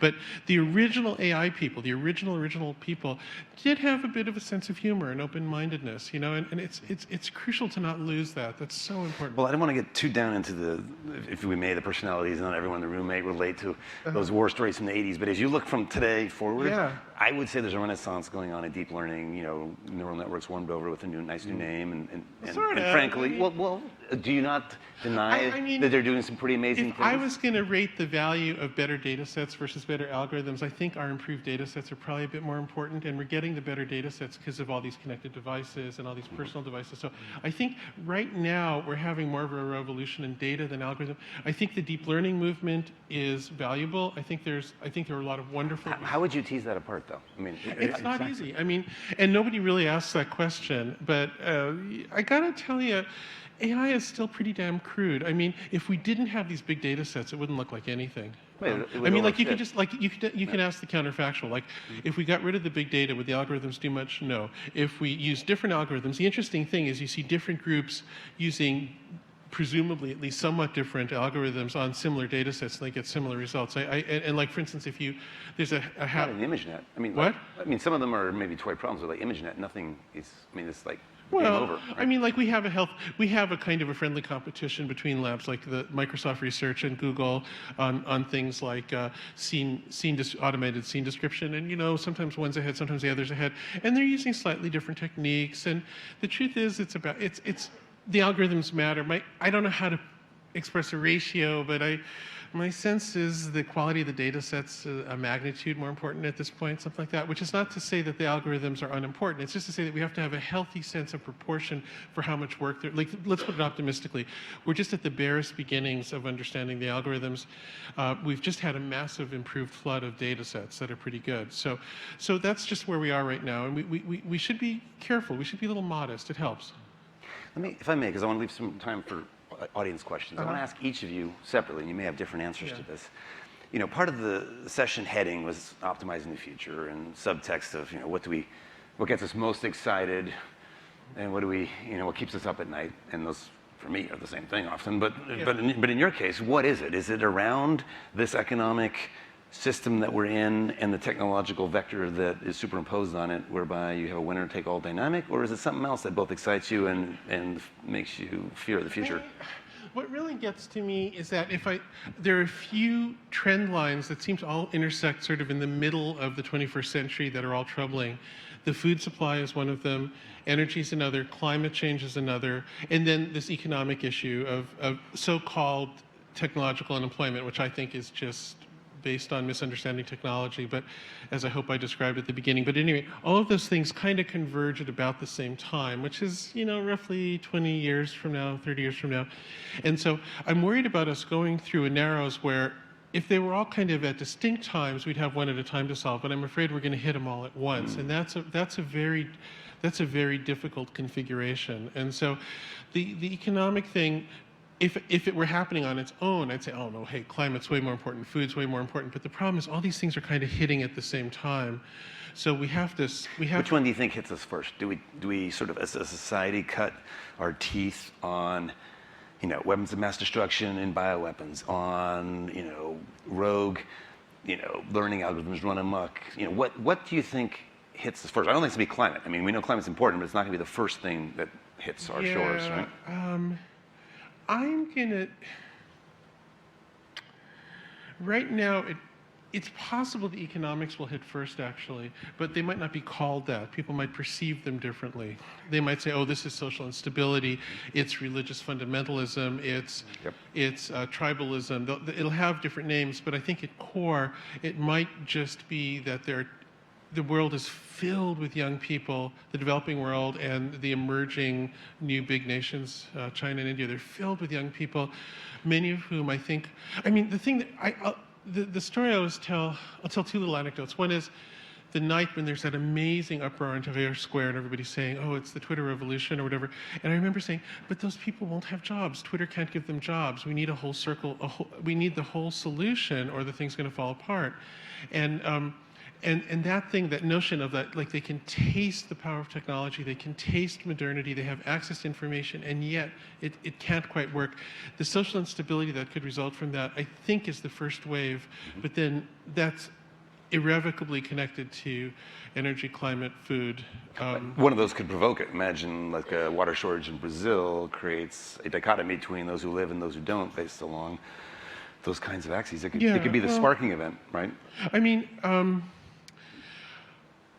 But the original AI people, the original people, did have a bit of a sense of humor and open-mindedness, you know, and it's crucial to not lose that. That's so important. Well, I don't want to get too down into if we may, the personalities, not everyone in the room may relate to those war stories from the 80s, but as you look from today forward, I would say there's a renaissance going on in deep learning. You know, neural networks warmed over with a nice new name, and frankly, well, do you not deny that they're doing some pretty amazing things? If I was going to rate the value of better data sets versus better algorithms, I think our improved data sets are probably a bit more important, and we're getting the better data sets because of all these connected devices and all these personal devices. So I think right now we're having more of a revolution in data than algorithm. I think the deep learning movement is valuable. I think there are a lot of wonderful. How would you tease that apart, though? I mean, it's not easy. I mean, and nobody really asks that question. But I gotta tell you, AI is still pretty damn crude. I mean, if we didn't have these big data sets, it wouldn't look like anything. I mean, like, you could just, like, you can ask the counterfactual. Like, if we got rid of the big data, would the algorithms do much? No. If we use different algorithms, the interesting thing is you see different groups using presumably at least somewhat different algorithms on similar data sets, and they get similar results. And like, for instance, if you, there's Not an ImageNet. I mean, what? I mean, some of them are maybe toy problems, but like ImageNet, nothing is, I mean, it's like game Well, over. Right? I mean, like we have a kind of a friendly competition between labs like the Microsoft Research and Google on things like automated scene description, and sometimes one's ahead, sometimes the other's ahead, and they're using slightly different techniques. And the truth is, it's the algorithms matter. I don't know how to express a ratio, but my sense is the quality of the data set's a magnitude more important at this point, something like that, which is not to say that the algorithms are unimportant. It's just to say that we have to have a healthy sense of proportion for how much work there, like, let's put it optimistically. We're just at the barest beginnings of understanding the algorithms. We've just had a massive improved flood of data sets that are pretty good. So that's just where we are right now. And we should be careful. We should be a little modest. It helps. Let me, if I may, because I want to leave some time for audience questions. I want to ask each of you separately, and you may have different answers to this. Part of the session heading was optimizing the future, and subtext of, what gets us most excited, and what keeps us up at night. And those, for me, are the same thing often. But in your case, what is it? Is it around this economic system that we're in and the technological vector that is superimposed on it, whereby you have a winner-take-all dynamic, or is it something else that both excites you and makes you fear the future? What really gets to me is that there are a few trend lines that seem to all intersect sort of in the middle of the 21st century that are all troubling. The food supply is one of them, energy is another, climate change is another, and then this economic issue of so-called technological unemployment, which I think is just based on misunderstanding technology, but as I hope I described at the beginning. But anyway, all of those things kind of converge at about the same time, which is, roughly 20 years from now, 30 years from now. And so I'm worried about us going through a narrows where if they were all kind of at distinct times, we'd have one at a time to solve, but I'm afraid we're going to hit them all at once. And that's a very difficult configuration. And so the economic thing, if it were happening on its own, I'd say, oh no, hey, climate's way more important, food's way more important. But the problem is all these things are kind of hitting at the same time. So we have to. Which one do you think hits us first? Do we sort of, as a society, cut our teeth on, weapons of mass destruction and bioweapons, on, rogue, learning algorithms run amok? What do you think hits us first? I don't think it's going to be climate. I mean, we know climate's important, but it's not going to be the first thing that hits our shores, right? Right now, it's possible the economics will hit first, actually, but they might not be called that. People might perceive them differently. They might say, oh, this is social instability, it's religious fundamentalism, it's tribalism. It'll have different names, but I think at core, it might just be that the world is filled with young people, the developing world and the emerging new big nations, China and India. They're filled with young people, many of whom the thing that the story I always tell, I'll tell two little anecdotes. One is the night when there's that amazing uproar in Tahrir Square and everybody's saying, oh, it's the Twitter revolution or whatever. And I remember saying, but those people won't have jobs. Twitter can't give them jobs. We need a whole circle, we need the whole solution or the thing's going to fall apart. And that thing, that notion of that, like they can taste the power of technology, they can taste modernity, they have access to information, and yet it can't quite work. The social instability that could result from that, I think, is the first wave, but then that's irrevocably connected to energy, climate, food. One of those could provoke it. Imagine like a water shortage in Brazil creates a dichotomy between those who live and those who don't based along those kinds of axes. It could be the sparking event, right? I mean,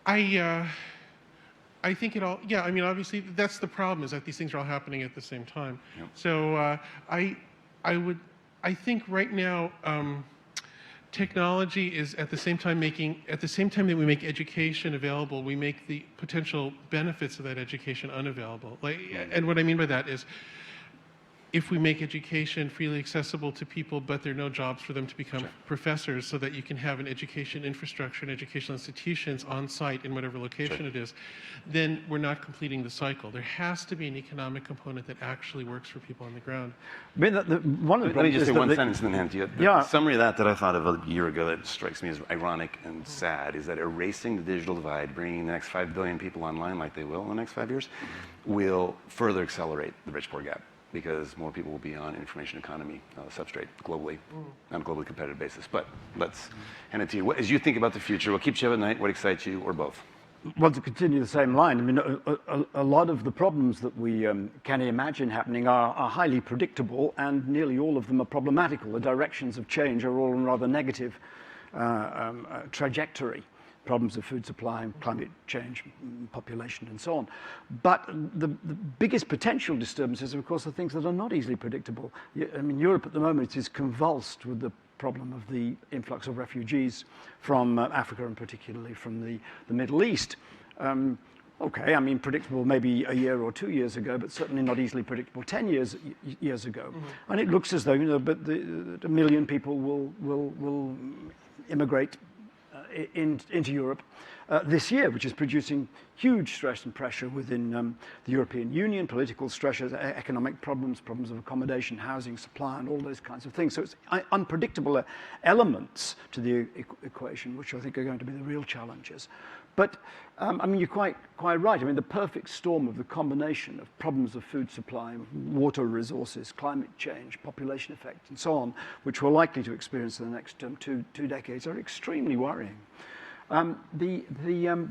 I think it all, obviously that's the problem, is that these things are all happening at the same time. Yep. So I think right now, technology is at the same time that we make education available, we make the potential benefits of that education unavailable. And what I mean by that is, if we make education freely accessible to people, but there are no jobs for them to become professors, so that you can have an education infrastructure and educational institutions on site in whatever location it is, then we're not completing the cycle. There has to be an economic component that actually works for people on the ground. Let me just say one sentence and then hand to you. The summary of that I thought of a year ago that strikes me as ironic and sad is that erasing the digital divide, bringing the next 5 billion people online like they will in the next 5 years, will further accelerate the rich-poor gap. because more people will be on information economy substrate globally on a globally competitive basis. But let's hand it to you. As you think about the future, what keeps you up at night? What excites you, or both? Well, to continue the same line, I mean, a lot of the problems that we can imagine happening are highly predictable, and nearly all of them are problematical. The directions of change are all in rather negative trajectory. Problems of food supply, climate change, population, and so on. But the biggest potential disturbances, of course, are things that are not easily predictable. I mean, Europe at the moment is convulsed with the problem of the influx of refugees from Africa, and particularly from the Middle East. Okay, I mean, predictable maybe a year or 2 years ago, but certainly not easily predictable 10 years ago. And it looks as though, you know, but a million people will immigrate into Europe this year, which is producing huge stress and pressure within the European Union, political stressors, economic problems, problems of accommodation, housing, supply, and all those kinds of things. So it's unpredictable elements to the equation, which I think are going to be the real challenges. But I mean, you're quite right. I mean, the perfect storm of the combination of problems of food supply, water resources, climate change, population effect, and so on, which we're likely to experience in the next two decades, are extremely worrying. The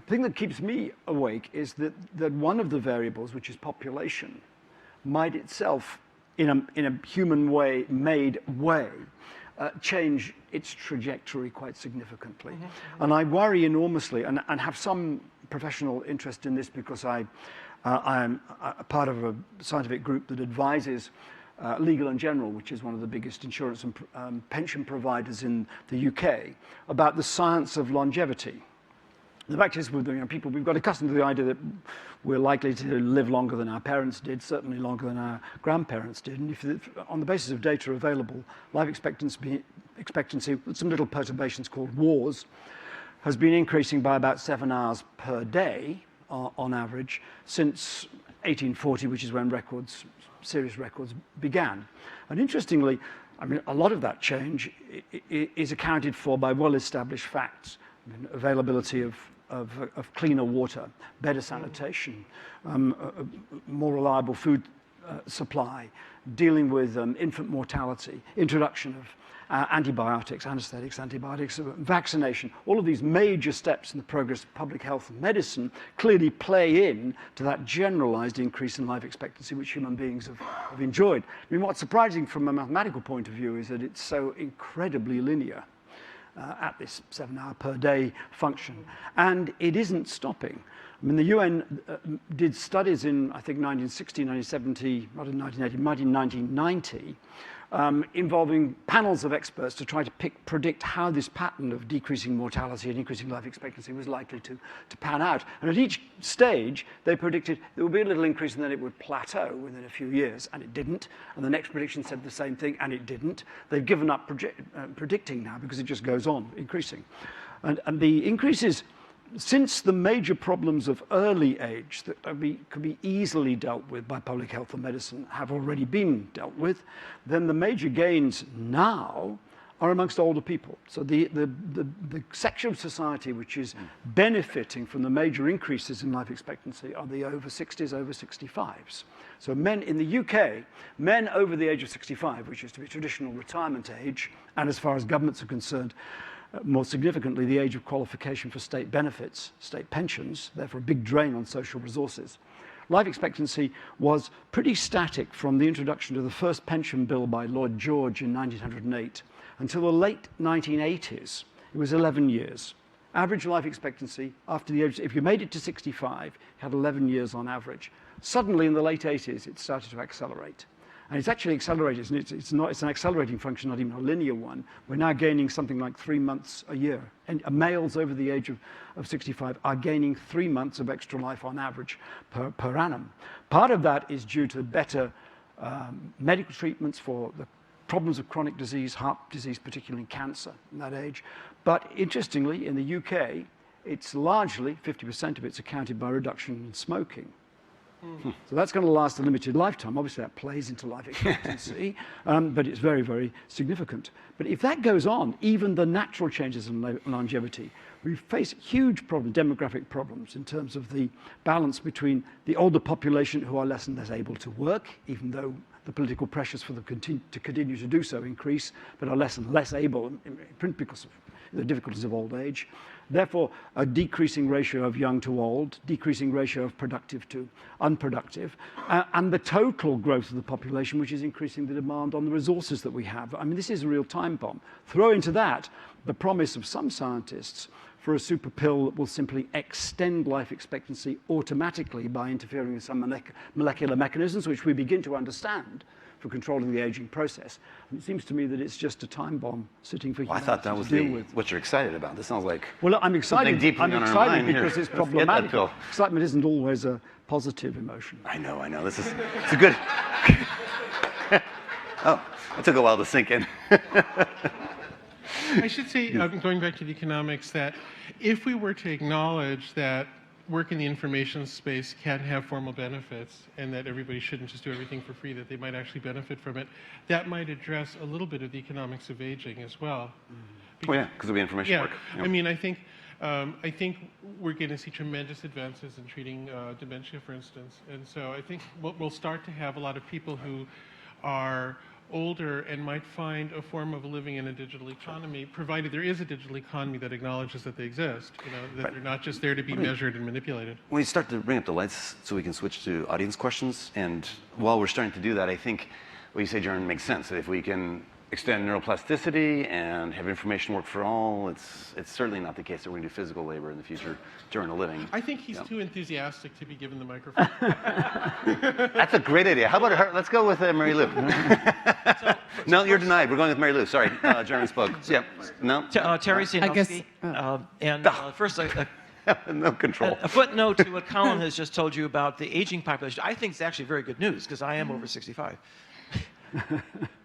thing that keeps me awake is that one of the variables, which is population, might itself, in a human-made way, change its trajectory quite significantly. And I worry enormously, and have some professional interest in this, because I am a part of a scientific group that advises Legal & General, which is one of the biggest insurance and pension providers in the UK, about the science of longevity. The fact is, with people, we've got accustomed to the idea that we're likely to live longer than our parents did, certainly longer than our grandparents did. And if on the basis of data available, life expectancy with some little perturbations called wars, has been increasing by about 7 hours per day on average since 1840, which is when serious records began. And interestingly, I mean, a lot of that change is accounted for by well-established facts. I mean, availability of cleaner water, better sanitation, more reliable food supply, dealing with infant mortality, introduction of antibiotics, anesthetics, vaccination. All of these major steps in the progress of public health and medicine clearly play in to that generalized increase in life expectancy which human beings have enjoyed. I mean, what's surprising from a mathematical point of view is that it's so incredibly linear at this 7 hour per day function. And it isn't stopping. I mean, the UN did studies in, I think, 1960, 1970, not in 1980, might in 1990, involving panels of experts to try to predict how this pattern of decreasing mortality and increasing life expectancy was likely to pan out. And at each stage, they predicted there would be a little increase and then it would plateau within a few years, and it didn't. And the next prediction said the same thing, and it didn't. They've given up predicting now because it just goes on increasing. And the increases, since the major problems of early age that could be easily dealt with by public health and medicine have already been dealt with, then the major gains now are amongst older people. So the section of society which is benefiting from the major increases in life expectancy are the over 60s, over 65s. So men in the UK, men over the age of 65, which is to be traditional retirement age, and as far as governments are concerned, more significantly, the age of qualification for state benefits, state pensions, therefore a big drain on social resources. Life expectancy was pretty static from the introduction to the first pension bill by Lloyd George in 1908 until the late 1980s. It was 11 years. Average life expectancy after the age, if you made it to 65, you had 11 years on average. Suddenly in the late 80s, it started to accelerate. And it's actually accelerated. It's an accelerating function, not even a linear one. We're now gaining something like 3 months a year. And males over the age of 65 are gaining 3 months of extra life on average per annum. Part of that is due to better medical treatments for the problems of chronic disease, heart disease, particularly cancer in that age. But interestingly, in the UK, it's largely, 50% of it's accounted by reduction in smoking. So that's going to last a limited lifetime. Obviously, that plays into life expectancy, but it's very, very significant. But if that goes on, even the natural changes in longevity, we face huge demographic problems in terms of the balance between the older population who are less and less able to work, even though the political pressures for them to continue to do so increase, but are less and less able, in print because of the difficulties of old age. Therefore, a decreasing ratio of young to old, decreasing ratio of productive to unproductive, and the total growth of the population, which is increasing the demand on the resources that we have. I mean, this is a real time bomb. Throw into that the promise of some scientists for a super pill that will simply extend life expectancy automatically by interfering with some molecular mechanisms, which we begin to understand for controlling the aging process. And it seems to me that it's just a time bomb sitting for Well, I humanity thought that was to deal with. what you're excited about. This sounds like Well, I'm excited. deeply I'm on our excited mind here. because it's Let's get that problematic. pill. Excitement isn't always a positive emotion. I know. It's a good. Oh, it took a while to sink in. I should say, going back to the economics, that if we were to acknowledge that work in the information space can have formal benefits and that everybody shouldn't just do everything for free, that they might actually benefit from it, that might address a little bit of the economics of aging as well. Oh yeah, because of the information work. I mean, I think we're going to see tremendous advances in treating dementia, for instance. And so I think we'll start to have a lot of people who are older and might find a form of living in a digital economy, provided there is a digital economy that acknowledges that they exist, that they're not just there to be measured and manipulated. When you start to bring up the lights so we can switch to audience questions, and while we're starting to do that, I think what you say, Jaron, makes sense. That if we can extend neuroplasticity and have information work for all, it's certainly not the case that we're going to do physical labor in the future during a living. I think he's too enthusiastic to be given the microphone. That's a great idea. How about her? Let's go with Mary Lou. No, you're denied. We're going with Mary Lou. Sorry, Jaron spoke. Yeah. No? Terry Sianowski. First, no control. A footnote to what Colin has just told you about the aging population. I think it's actually very good news because I am over 65.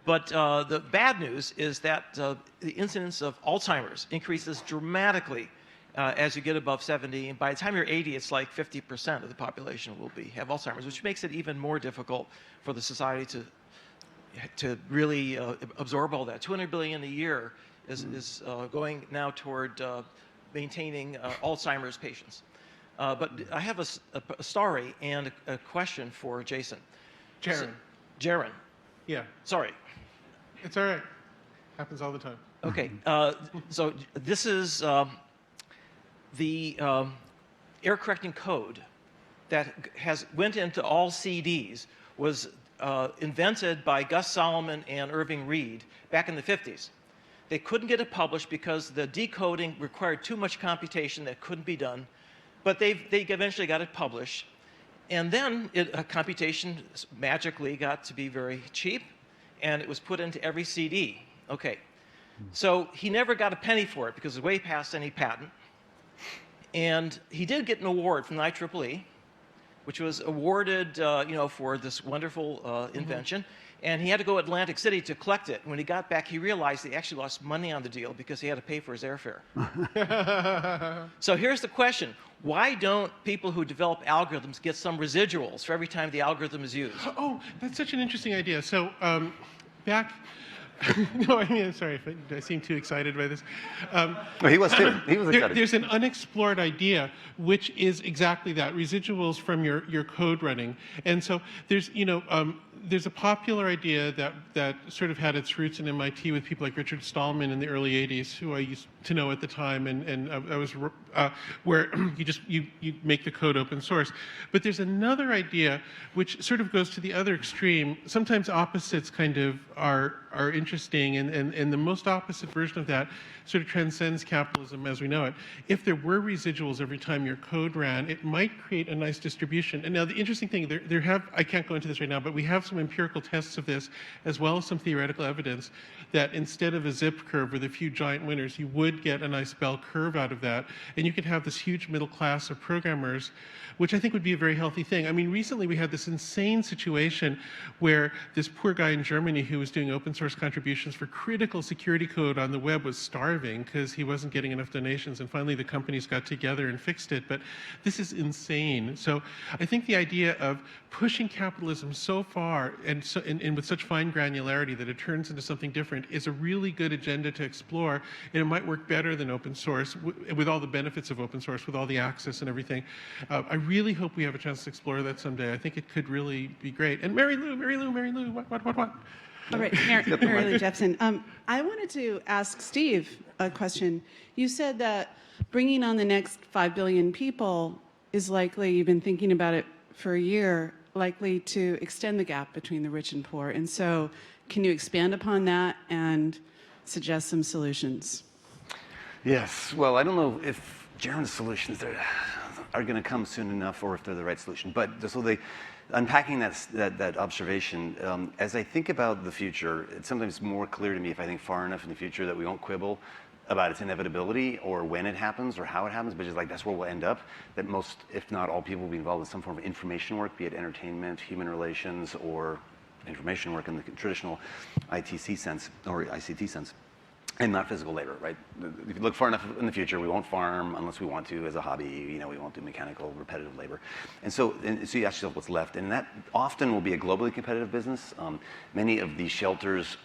But the bad news is that the incidence of Alzheimer's increases dramatically as you get above 70. And by the time you're 80, it's like 50% of the population will have Alzheimer's, which makes it even more difficult for the society to really absorb all that. $200 billion a year is going now toward maintaining Alzheimer's patients. But I have a story and a question for Jason. Jaron. Yeah. Sorry. It's all right. Happens all the time. Okay. So this is the error correcting code that went into all CDs, was invented by Gus Solomon and Irving Reed back in the 50s. They couldn't get it published because the decoding required too much computation that couldn't be done, but they eventually got it published. And then computation magically got to be very cheap, and it was put into every CD. Okay. So he never got a penny for it because it was way past any patent. And he did get an award from the IEEE, which was awarded for this wonderful invention. And he had to go to Atlantic City to collect it. When he got back, he realized he actually lost money on the deal because he had to pay for his airfare. So here's the question. Why don't people who develop algorithms get some residuals for every time the algorithm is used? Oh, that's such an interesting idea. So back... No, I mean, sorry if I seem too excited by this. No, he was too. He was excited. There's an unexplored idea, which is exactly that, residuals from your code running. And so there's, there's a popular idea that sort of had its roots in MIT with people like Richard Stallman in the early 80s, who I used to know at the time, and I was where you make the code open source. But there's another idea which sort of goes to the other extreme. Sometimes opposites kind of are interesting, and the most opposite version of that sort of transcends capitalism as we know it. If there were residuals every time your code ran, it might create a nice distribution. And now the interesting thing, I can't go into this right now, but we have some empirical tests of this, as well as some theoretical evidence that instead of a zip curve with a few giant winners, you would get a nice bell curve out of that, and you could have this huge middle class of programmers, which I think would be a very healthy thing. I mean, recently we had this insane situation where this poor guy in Germany who was doing open source contributions for critical security code on the web was starving because he wasn't getting enough donations, and finally the companies got together and fixed it. But this is insane. So I think the idea of pushing capitalism so far far and, and with such fine granularity that it turns into something different is a really good agenda to explore, and it might work better than open source with all the benefits of open source, with all the access and everything. I really hope we have a chance to explore that someday. I think it could really be great. And Mary Lou, what? All right, Mary Lou Jepson. I wanted to ask Steve a question. You said that bringing on the next 5 billion people is likely, you've been thinking about it for a year, likely to extend the gap between the rich and poor. And so can you expand upon that and suggest some solutions? Yes. Well, I don't know if Jaron's solutions are going to come soon enough or if they're the right solution. But so unpacking that observation, as I think about the future, it's sometimes more clear to me if I think far enough in the future that we won't quibble about its inevitability or when it happens or how it happens, but just like that's where we'll end up, that most, if not all people will be involved in some form of information work, be it entertainment, human relations, or information work in the traditional ITC sense or ICT sense, and not physical labor, right? If you look far enough in the future, we won't farm unless we want to as a hobby, we won't do mechanical, repetitive labor. And so you ask yourself what's left, and that often will be a globally competitive business. Many of these shelters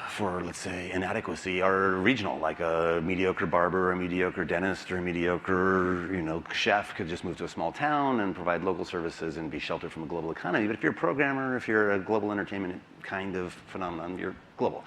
for, let's say, inadequacy are regional, like a mediocre barber, a mediocre dentist, or a mediocre, chef could just move to a small town and provide local services and be sheltered from a global economy. But if you're a programmer, if you're a global entertainment kind of phenomenon, you're global.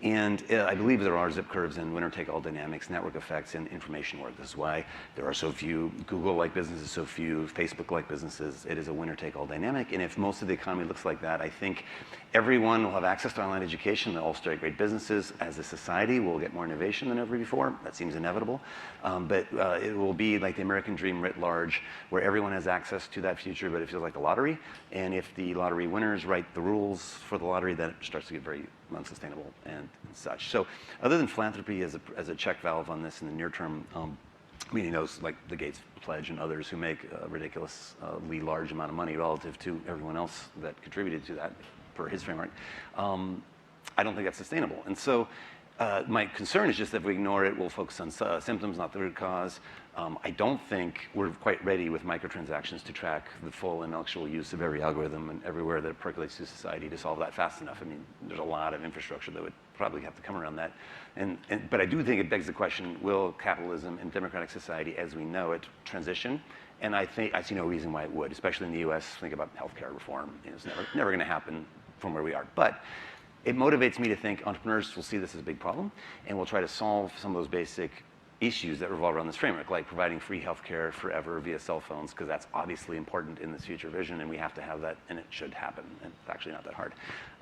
And I believe there are zip curves and winner-take-all dynamics, network effects, and information work. This is why there are so few Google-like businesses, so few Facebook-like businesses. It is a winner-take-all dynamic. And if most of the economy looks like that, I think everyone will have access to online education. They'll all start great businesses. As a society, we'll get more innovation than ever before. That seems inevitable. But it will be like the American dream writ large, where everyone has access to that future, but it feels like a lottery. And if the lottery winners write the rules for the lottery, then it starts to get very unsustainable and such. So other than philanthropy as a check valve on this in the near term, meaning those like the Gates Pledge and others who make a ridiculously large amount of money relative to everyone else that contributed to that per his framework, I don't think that's sustainable. And so my concern is just that if we ignore it, we'll focus on symptoms, not the root cause. I don't think we're quite ready with microtransactions to track the full intellectual use of every algorithm and everywhere that it percolates through society to solve that fast enough. I mean, there's a lot of infrastructure that would probably have to come around that. But I do think it begs the question, will capitalism and democratic society as we know it transition? And I see no reason why it would, especially in the US. Think about healthcare reform. It's never going to happen from where we are. But it motivates me to think entrepreneurs will see this as a big problem, and we'll try to solve some of those basic issues that revolve around this framework, like providing free healthcare forever via cell phones, because that's obviously important in this future vision, and we have to have that, and it should happen. And it's actually not that hard.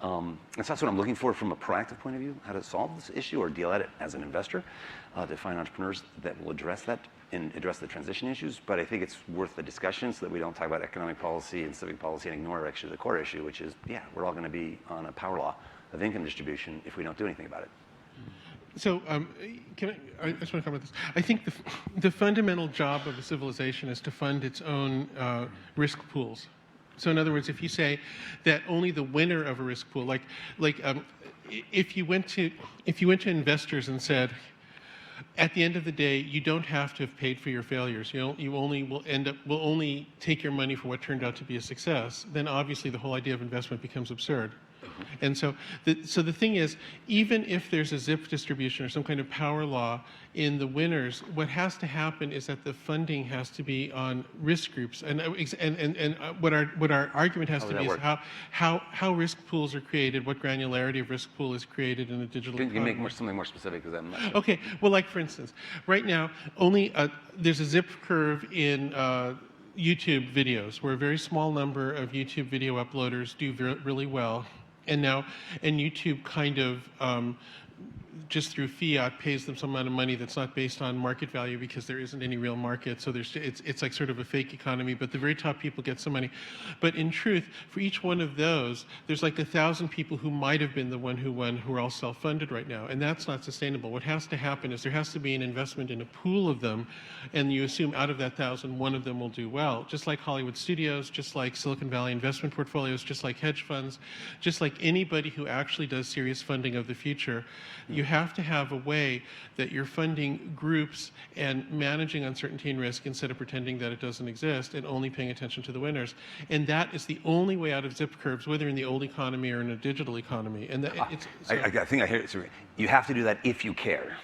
And so that's what I'm looking for from a proactive point of view, how to solve this issue or deal at it as an investor, to find entrepreneurs that will address that and address the transition issues. But I think it's worth the discussion so that we don't talk about economic policy and civic policy and ignore actually the core issue, which is, we're all going to be on a power law of income distribution if we don't do anything about it. So I just want to comment on this. I think the fundamental job of a civilization is to fund its own risk pools. So in other words, if you say that only the winner of a risk pool, if you went to investors and said, at the end of the day, you don't have to have paid for your failures. You only will only take your money for what turned out to be a success. Then obviously the whole idea of investment becomes absurd. And so the thing is, even if there's a zip distribution or some kind of power law in the winners, what has to happen is that the funding has to be on risk groups. And what our argument has to be is how risk pools are created, what granularity of risk pool is created in a digital economy. Can you make something more specific? Because I'm not sure. Okay. Well, like for instance, right now, there's a zip curve in YouTube videos where a very small number of YouTube video uploaders do really well. And YouTube kind of just through fiat pays them some amount of money that's not based on market value because there isn't any real market. So it's like sort of a fake economy, but the very top people get some money. But in truth, for each one of those, there's like 1,000 people who might have been the one who won who are all self-funded right now. And that's not sustainable. What has to happen is there has to be an investment in a pool of them, and you assume out of that 1,000, one of them will do well. Just like Hollywood studios, just like Silicon Valley investment portfolios, just like hedge funds, just like anybody who actually does serious funding of the future, you You have to have a way that you're funding groups and managing uncertainty and risk instead of pretending that it doesn't exist and only paying attention to the winners. And that is the only way out of zip curves, whether in the old economy or in a digital economy. And I think I hear it. So you have to do that if you care.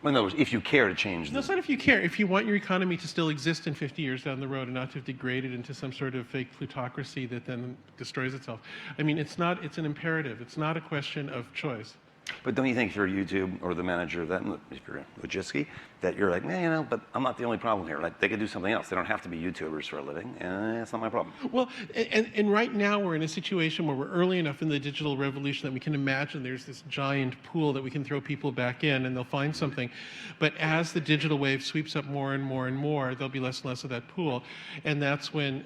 In other words, if you care to change. No, it's not if you care. If you want your economy to still exist in 50 years down the road and not to have degraded into some sort of fake plutocracy that then destroys itself. I mean, it's an imperative. It's not a question of choice. But don't you think if you're YouTube or the manager of that, if you're Wojcicki, that you're like, man, you know, but I'm not the only problem here. Like, they could do something else. They don't have to be YouTubers for a living, and it's not my problem. Well, and right now we're in a situation where we're early enough in the digital revolution that we can imagine there's this giant pool that we can throw people back in and they'll find something. But as the digital wave sweeps up more and more and more, there'll be less and less of that pool, and that's when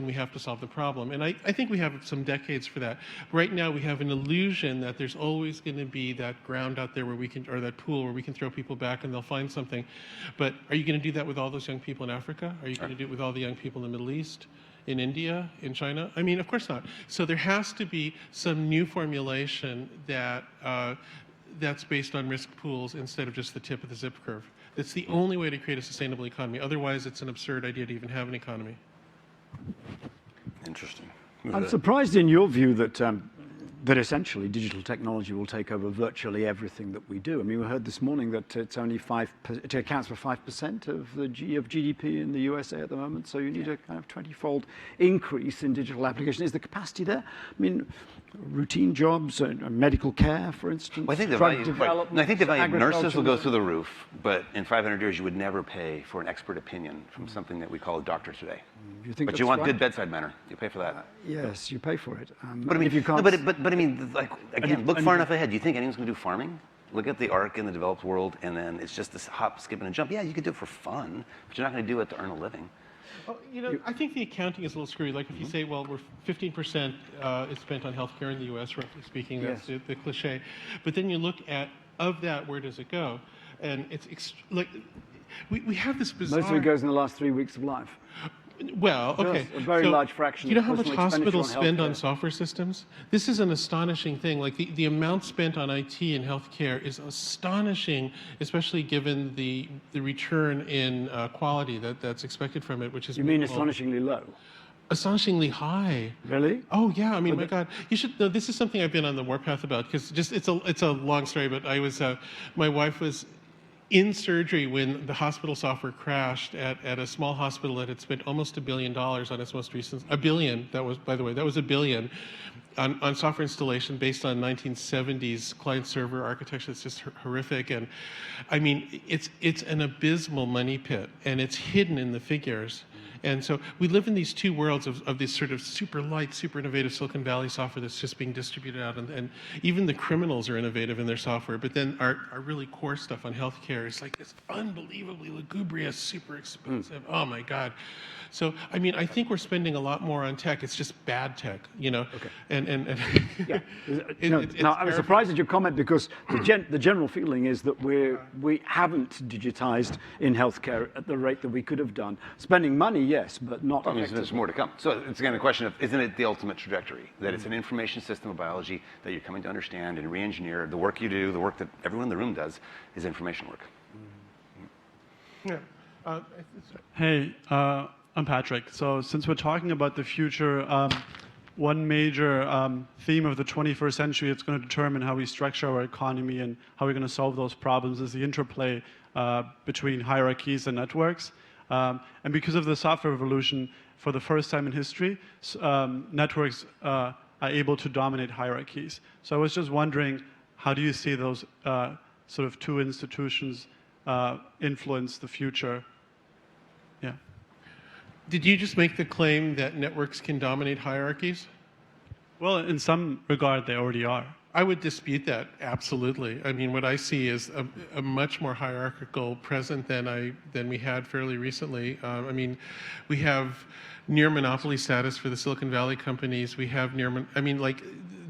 we have to solve the problem. And I think we have some decades for that. Right now we have an illusion that there's always going to be that ground out there where we can, or that pool where we can throw people back and they'll find something. But are you going to do that with all those young people in Africa? Are you going to do it with all the young people in the Middle East, in India, in China? I mean, of course not. So there has to be some new formulation that that's based on risk pools instead of just the tip of the zip curve. It's the only way to create a sustainable economy. Otherwise, it's an absurd idea to even have an economy. Interesting. I'm surprised in your view that that essentially digital technology will take over virtually everything that we do. I mean, we heard this morning that it accounts for 5% of GDP in the USA at the moment, so you need a kind of 20-fold increase in digital application. Is the capacity there? I mean, routine jobs, medical care, for instance. Well, I think the value of nurses will go through the roof, but in 500 years you would never pay for an expert opinion from something that we call a doctor today. But you want good bedside manner. You pay for that. Yes, you pay for it. But I mean, if you can't, but I mean, like again, look far enough ahead. Do you think anyone's going to do farming? Look at the arc in the developed world, and then it's just this hop, skip, and a jump. Yeah, you could do it for fun, but you're not going to do it to earn a living. Oh, you know, I think the accounting is a little screwy. Like if you say, well, we're 15% is spent on healthcare in the U.S., roughly speaking, that's the cliche. But then you look at, of that, where does it go? And it's like, we have this bizarre... Most of it goes in the last 3 weeks of life. Well, okay. A very large fraction. Do you know how much hospitals spend on software systems? This is an astonishing thing. Like the amount spent on IT and healthcare is astonishing, especially given the return in quality that's expected from it, which is... You mean astonishingly low? Astonishingly high. Really? Oh yeah. I mean, my God, you should know. This is something I've been on the warpath about because it's a long story. But I was my wife was in surgery when the hospital software crashed at a small hospital that had spent almost $1 billion on its most recent, $1 billion, that was, by the way, that was $1 billion on software installation based on 1970s client-server architecture. It's just horrific. And I mean, it's an abysmal money pit, and it's hidden in the figures. And so we live in these two worlds of this sort of super light, super innovative Silicon Valley software that's just being distributed out. And even the criminals are innovative in their software. But then our really core stuff on healthcare is like this unbelievably lugubrious, super expensive. Oh, my God. So, I mean, I think we're spending a lot more on tech. It's just bad tech, you know? Okay. And yeah. Now, I was surprised at your comment because the general feeling is that we haven't digitized in healthcare at the rate that we could have done. Spending money, yes, but not effectively. There's more to come. So it's again a question of, isn't it the ultimate trajectory? That it's an information system of biology that you're coming to understand and re-engineer. The work you do, the work that everyone in the room does, is information work. yeah. Hey, I'm Patrick. So since we're talking about the future, one major theme of the 21st century that's going to determine how we structure our economy and how we're going to solve those problems is the interplay between hierarchies and networks. And because of the software revolution, for the first time in history, networks are able to dominate hierarchies. So I was just wondering, how do you see those sort of two institutions influence the future? Yeah. Did you just make the claim that networks can dominate hierarchies? Well, in some regard, they already are. I would dispute that, absolutely. I mean, what I see is a much more hierarchical present than we had fairly recently. I mean, we have near monopoly status for the Silicon Valley companies. We have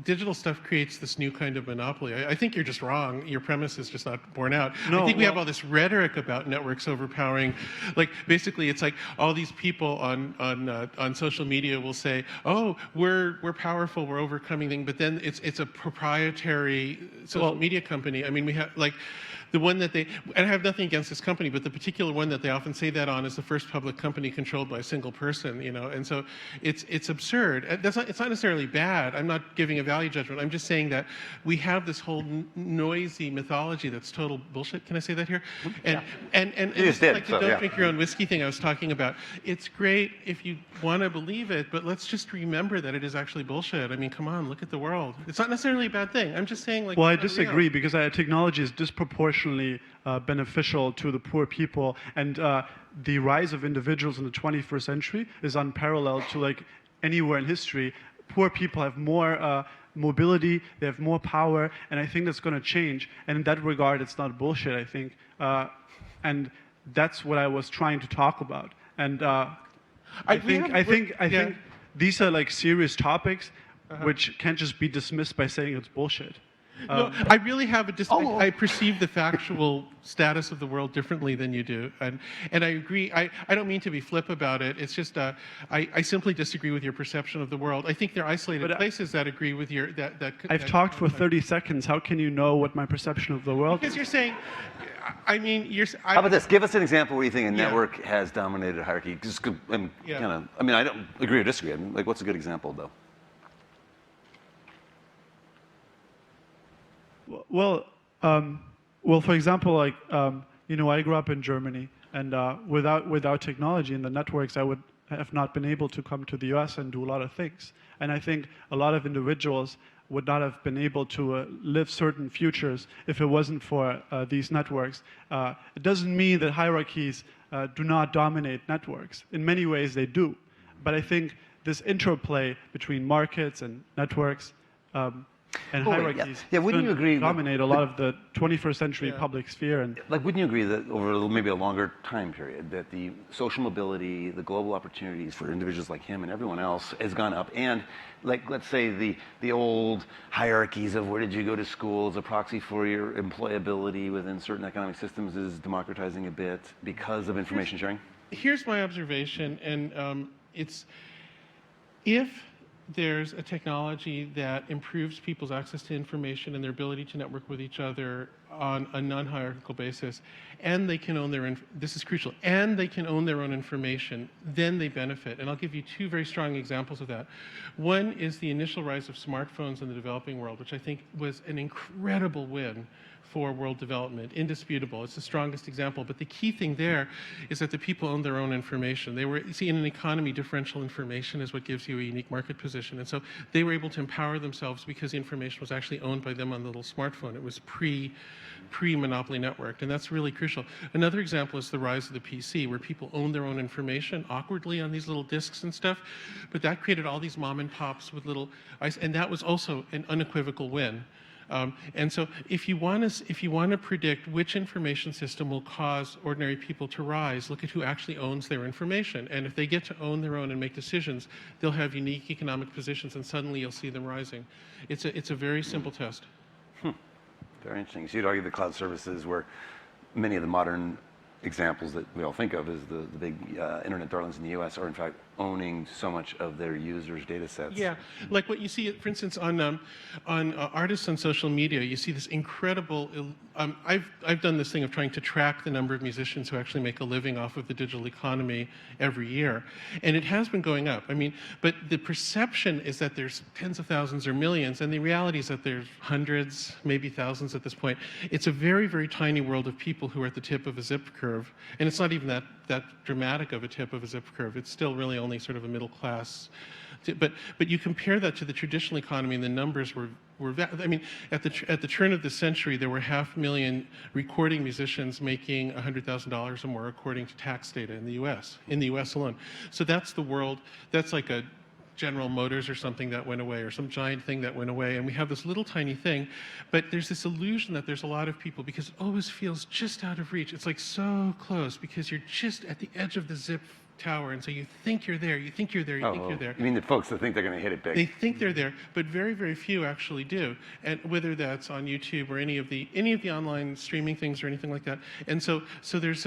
digital stuff creates this new kind of monopoly. I think you're just wrong. Your premise is just not borne out. No, I think we have well- all this rhetoric about networks overpowering. Like basically, it's like all these people on social media will say, "Oh, we're powerful, we're overcoming things," but then it's a proprietary social media company. I mean, we have like. The one that they, and I have nothing against this company, but the particular one that they often say that on is the first public company controlled by a single person, you know, and so it's absurd. It's not necessarily bad. I'm not giving a value judgment. I'm just saying that we have this whole noisy mythology that's total bullshit. Can I say that here? And it's like the don't drink your own whiskey thing I was talking about. It's great if you want to believe it, but let's just remember that it is actually bullshit. I mean, come on, look at the world. It's not necessarily a bad thing. I'm just saying, like. Well, I it's not real. disagree because technology is disproportionately beneficial to the poor people, and the rise of individuals in the 21st century is unparalleled to like anywhere in history. Poor people have more mobility, they have more power, and I think that's going to change. And in that regard, it's not bullshit, I think. And that's what I was trying to talk about. And I think these are like serious topics which can't just be dismissed by saying it's bullshit. No, I really have I perceive the factual status of the world differently than you do, and I agree. I don't mean to be flip about it. It's just I simply disagree with your perception of the world. I think there are isolated places that agree with your I've talked for 30 seconds. How can you know what my perception of the world is? Because you're saying, I mean, How about this? Give us an example where you think a network has dominated a hierarchy. Just kind of. I mean, I don't agree or disagree. I mean, like, what's a good example, though? Well, for example, like you know, I grew up in Germany, and without technology and the networks, I would have not been able to come to the U.S. and do a lot of things. And I think a lot of individuals would not have been able to live certain futures if it wasn't for these networks. It doesn't mean that hierarchies do not dominate networks. In many ways, they do. But I think this interplay between markets and networks and hierarchies wouldn't you agree dominate a lot of the 21st century public sphere. And like, wouldn't you agree that over maybe a longer time period, that the social mobility, the global opportunities for individuals like him and everyone else has gone up, and like, let's say the old hierarchies of where did you go to school as a proxy for your employability within certain economic systems is democratizing a bit because of information sharing? Here's my observation, and it's if there's a technology that improves people's access to information and their ability to network with each other on a non-hierarchical basis, and they can own this is crucial, and they can own their own information, then they benefit. And I'll give you two very strong examples of that. One is the initial rise of smartphones in the developing world, which I think was an incredible win for world development, indisputable. It's the strongest example. But the key thing there is that the people own their own information. You see, in an economy, differential information is what gives you a unique market position. And so they were able to empower themselves because the information was actually owned by them on the little smartphone. It was pre-monopoly networked, and that's really crucial. Another example is the rise of the PC, where people own their own information awkwardly on these little disks and stuff. But that created all these mom and pops with little, and that was also an unequivocal win. And so if you want to predict which information system will cause ordinary people to rise, look at who actually owns their information. And if they get to own their own and make decisions, they'll have unique economic positions, and suddenly you'll see them rising. It's a very simple test. Very interesting. So you'd argue the cloud services, where many of the modern examples that we all think of as the big internet darlings in the U.S. are in fact owning so much of their users' data sets. Yeah, like what you see, for instance, on artists on social media, you see this incredible. I've done this thing of trying to track the number of musicians who actually make a living off of the digital economy every year, and it has been going up. I mean, but the perception is that there's tens of thousands or millions, and the reality is that there's hundreds, maybe thousands at this point. It's a very, very tiny world of people who are at the tip of a zip curve, and it's not even that dramatic of a tip of a zip curve. It's still really only sort of a middle class. But you compare that to the traditional economy, and the numbers were I mean, at the turn of the century, there were 500,000 recording musicians making $100,000 or more, according to tax data in the U.S. Alone. So that's the world. That's like a General Motors or something that went away, or some giant thing that went away, and we have this little tiny thing, but there's this illusion that there's a lot of people, because it always feels just out of reach. It's like so close, because you're just at the edge of the zip tower, and so you think you're there, you think you're there, you think you're there. You mean the folks that think they're going to hit it big? They think they're there, but very, very few actually do. And whether that's on YouTube or any of the online streaming things or anything like that. And so there's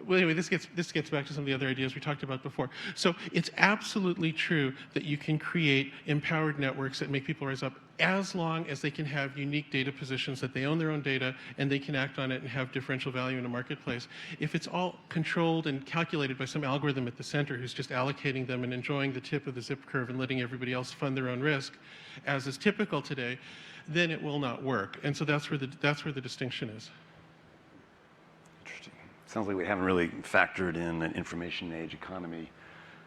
well, anyway, this gets back to some of the other ideas we talked about before. So it's absolutely true that you can create empowered networks that make people rise up as long as they can have unique data positions, that they own their own data and they can act on it and have differential value in a marketplace. If it's all controlled and calculated by some algorithm at the center who's just allocating them and enjoying the tip of the zip curve and letting everybody else fund their own risk, as is typical today, then it will not work. And so that's where the distinction is. Sounds like we haven't really factored in an information age economy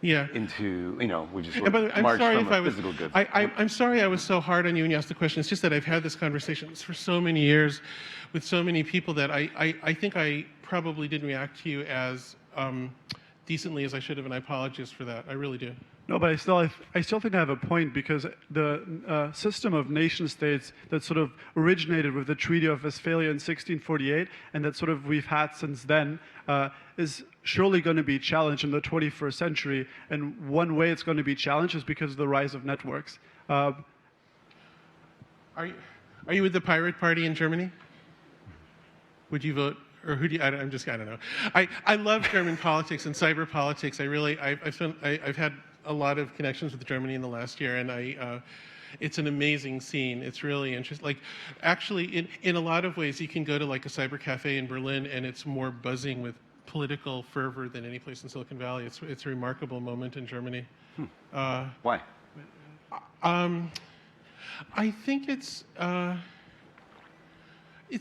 into, we just marched from a physical goods. I'm sorry I was so hard on you when you asked the question. It's just that I've had this conversation for so many years with so many people that I think I probably didn't react to you as decently as I should have, and I apologize for that. I really do. No, but I still think I have a point, because the system of nation states that sort of originated with the Treaty of Westphalia in 1648 and that sort of we've had since then is surely going to be challenged in the 21st century. And one way it's going to be challenged is because of the rise of networks. Are you with the Pirate Party in Germany? Would you vote? Or who do you, I don't know. I love German politics and cyber politics. I've had a lot of connections with Germany in the last year, and it's an amazing scene. It's really interesting. Like, actually, in a lot of ways, you can go to like a cyber cafe in Berlin, and it's more buzzing with political fervor than any place in Silicon Valley. It's a remarkable moment in Germany. Why? I think it's a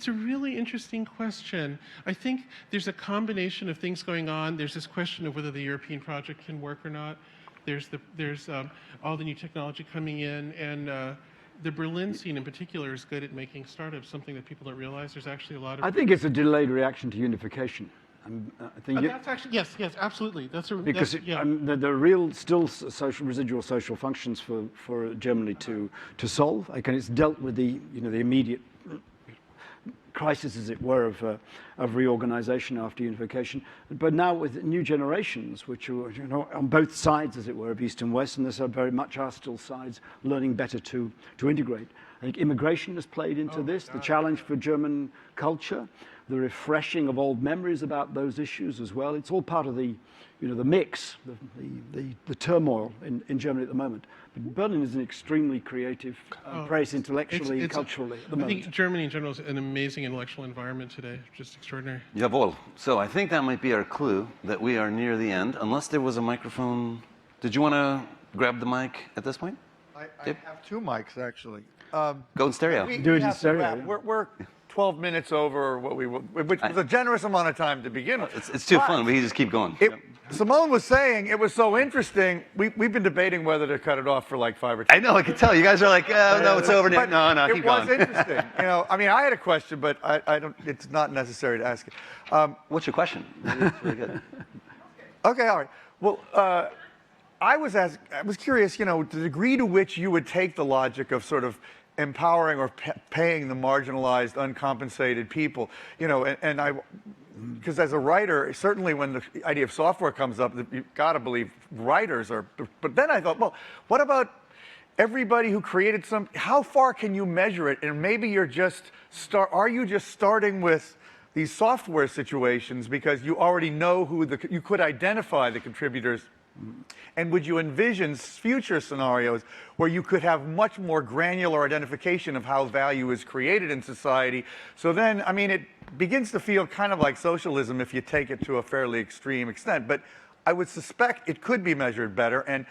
really interesting question. I think there's a combination of things going on. There's this question of whether the European project can work or not. There's all the new technology coming in, and the Berlin scene in particular is good at making startups, something that people don't realize. There's actually a lot of... I think it's a delayed reaction to unification. I think that's actually, yes, absolutely. Because the real still residual social functions for Germany to solve. Again, it's dealt with the immediate crisis, as it were, of reorganization after unification. But now with new generations, which are on both sides, as it were, of East and West, and there very much are still sides learning better to integrate. I think immigration has played into this, the challenge for German culture, the refreshing of old memories about those issues as well. It's all part of the mix, the turmoil in Germany at the moment. But Berlin is an extremely creative place intellectually and culturally at the moment. I think Germany in general is an amazing intellectual environment today, just extraordinary. Jawohl. So I think that might be our clue that we are near the end, unless there was a microphone. Did you want to grab the mic at this point? I have two mics, actually. Go in stereo. Do it in stereo. We're 12 minutes over what which was a generous amount of time to begin with. It's too fun. We just keep going. Simone was saying it was so interesting. We've been debating whether to cut it off for like 5 or 10. I know. I can tell. You guys are like, no, it's over now. No, keep going. It was interesting. I mean, I had a question, but I don't. It's not necessary to ask it. What's your question? It's really good. Okay. All right. Well, I was curious. The degree to which you would take the logic of sort of empowering or paying the marginalized, uncompensated people, and I, because as a writer, certainly when the idea of software comes up, you've got to believe writers are, but then I thought, well, what about everybody who created how far can you measure it? And maybe are you just starting with these software situations because you already know you could identify the contributors. And would you envision future scenarios where you could have much more granular identification of how value is created in society? So then, I mean, it begins to feel kind of like socialism if you take it to a fairly extreme extent. But I would suspect it could be measured better. And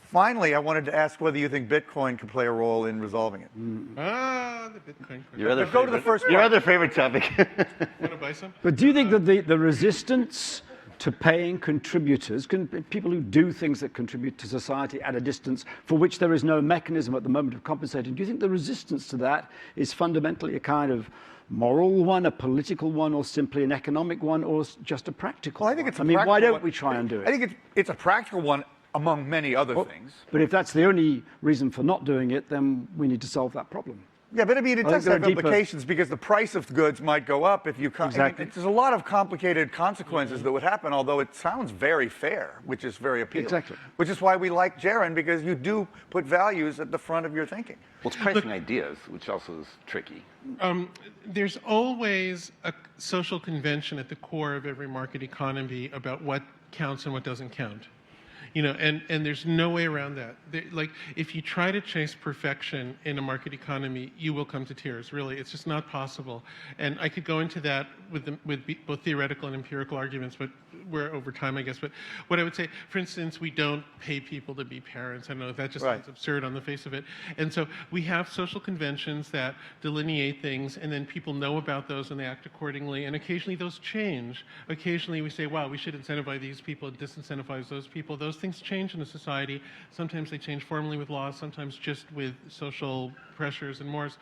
finally, I wanted to ask whether you think Bitcoin could play a role in resolving it. The Bitcoin. Your other favorite topic. Want to buy some? But do you think that the resistance to paying contributors, people who do things that contribute to society at a distance for which there is no mechanism at the moment of compensating, do you think the resistance to that is fundamentally a kind of moral one, a political one, or simply an economic one, or just a practical one? I think it's why don't we try and do it? I think it's a practical one among many other things. But if that's the only reason for not doing it, then we need to solve that problem. Yeah, but I mean, it I think does there are have deeper- implications because the price of goods might go up if you. Exactly. There's a lot of complicated consequences that would happen. Although it sounds very fair, which is very appealing. Exactly. Which is why we like Jaron, because you do put values at the front of your thinking. Well, it's pricing ideas, which also is tricky. There's always a social convention at the core of every market economy about what counts and what doesn't count. You know, and there's no way around that. Like, if you try to chase perfection in a market economy, you will come to tears, really. It's just not possible. And I could go into that with both theoretical and empirical arguments, but we're over time, I guess. But what I would say, for instance, we don't pay people to be parents. I don't know, that just sounds absurd on the face of it. And so we have social conventions that delineate things, and then people know about those and they act accordingly. And occasionally those change. Occasionally we say, wow, we should incentivize these people, disincentivize those people. Those things change in a society. Sometimes they change formally with laws, sometimes just with social pressures and mores.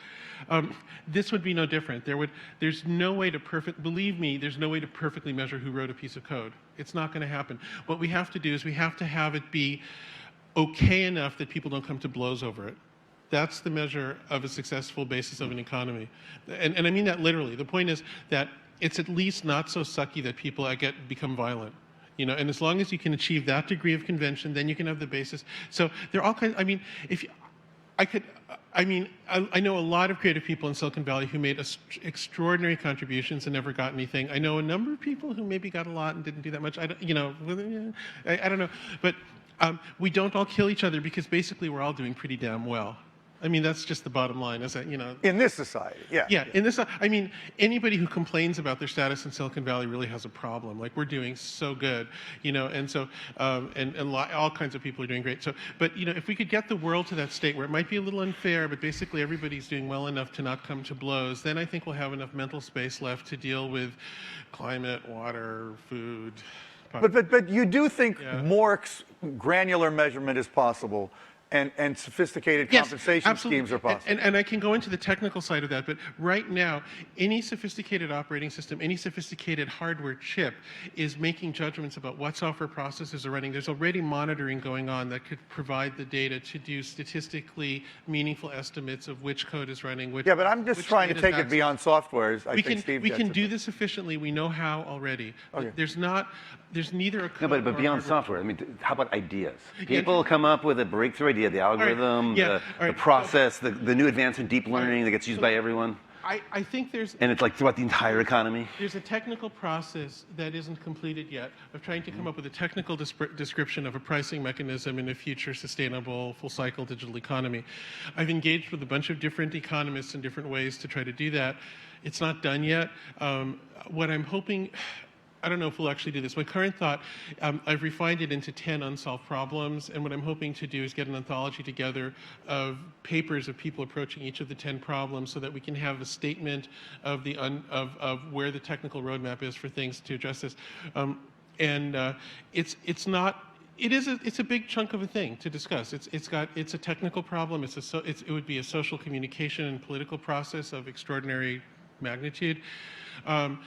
This would be no different. There's no way to believe me, there's no way to perfectly measure who wrote a piece of code. It's not going to happen. What we have to do is we have to have it be okay enough that people don't come to blows over it. That's the measure of a successful basis of an economy. And I mean that literally. The point is that it's at least not so sucky that people become violent. You know, and as long as you can achieve that degree of convention, then you can have the basis. So there are all kinds. I mean, I know a lot of creative people in Silicon Valley who made extraordinary contributions and never got anything. I know a number of people who maybe got a lot and didn't do that much. I don't know, but we don't all kill each other because basically we're all doing pretty damn well. I mean, that's just the bottom line, is that, you know. In this society, yeah. Yeah, in this, I mean, anybody who complains about their status in Silicon Valley really has a problem. Like, we're doing so good, you know, and so, all kinds of people are doing great. So, but, you know, if we could get the world to that state where it might be a little unfair, but basically everybody's doing well enough to not come to blows, then I think we'll have enough mental space left to deal with climate, water, food. But you do think more granular measurement is possible. And sophisticated compensation schemes are possible. And I can go into the technical side of that, but right now, any sophisticated operating system, any sophisticated hardware chip is making judgments about what software processes are running. There's already monitoring going on that could provide the data to do statistically meaningful estimates of which code is running. Yeah, but I'm just trying to take it beyond software. We can do this efficiently. We know how already. Okay. There's neither a code No, but beyond software, I mean, how about ideas? People come up with a breakthrough idea, the algorithm, the process, the new advance in deep learning that gets used by everyone. I think there's... And it's like throughout the entire economy? There's a technical process that isn't completed yet of trying to come up with a technical description of a pricing mechanism in a future sustainable, full-cycle digital economy. I've engaged with a bunch of different economists in different ways to try to do that. It's not done yet. What I'm hoping... I don't know if we'll actually do this. My current thought, I've refined it into 10 unsolved problems, and what I'm hoping to do is get an anthology together of papers of people approaching each of the 10 problems so that we can have a statement of where the technical roadmap is for things to address this. It's a big chunk of a thing to discuss. It's a technical problem. It would be a social communication and political process of extraordinary magnitude, and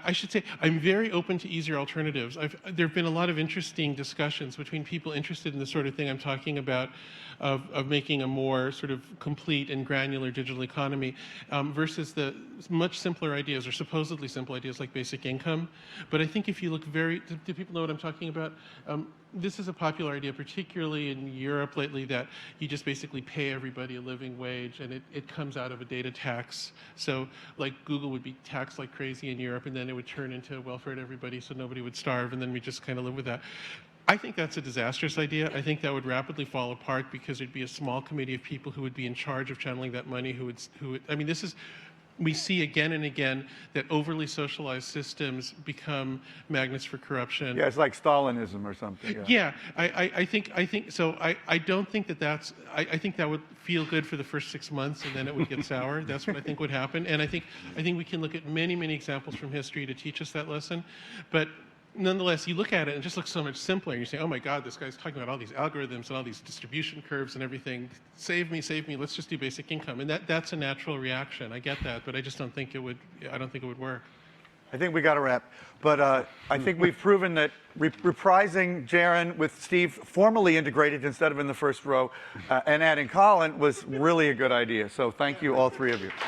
I should say, I'm very open to easier alternatives. There have been a lot of interesting discussions between people interested in the sort of thing I'm talking about, of making a more sort of complete and granular digital economy versus the much simpler ideas, or supposedly simple ideas like basic income. But I think if you look do people know what I'm talking about? This is a popular idea, particularly in Europe lately, that you just basically pay everybody a living wage, and it comes out of a data tax. So, like, Google would be taxed like crazy in Europe, and then it would turn into welfare to everybody so nobody would starve, and then we just kind of live with that. I think that's a disastrous idea. I think that would rapidly fall apart because there'd be a small committee of people who would be in charge of channeling that money, I mean, we see again and again that overly socialized systems become magnets for corruption. Yeah, it's like Stalinism or something. Yeah, I think so. I don't think that's. I think that would feel good for the first 6 months, and then it would get sour. That's what I think would happen. And I think we can look at many examples from history to teach us that lesson. But nonetheless, you look at it and it just looks so much simpler. And you say, oh my God, this guy's talking about all these algorithms and all these distribution curves and everything. Save me, let's just do basic income. And that's a natural reaction. I get that, but I just don't think it would, I don't think it would work. I think we got to wrap. But I think we've proven that reprising Jaron with Steve formally integrated instead of in the first row and adding Colin was really a good idea. So thank you, all three of you.